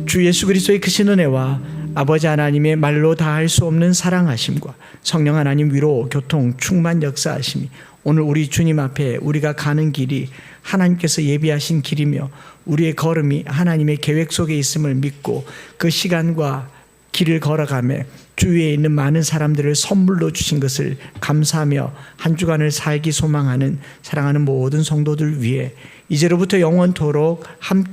주 예수 그리스도의 크신 은혜와 아버지 하나님의 말로 다할 수 없는 사랑하심과 성령 하나님 위로 교통 충만 역사하심이 오늘 우리 주님 앞에 우리가 가는 길이 하나님께서 예비하신 길이며 우리의 걸음이 하나님의 계획 속에 있음을 믿고 그 시간과 길을 걸어가며 주위에 있는 많은 사람들을 선물로 주신 것을 감사하며 한 주간을 살기 소망하는 사랑하는 모든 성도들 위해 이제로부터 영원토록 함께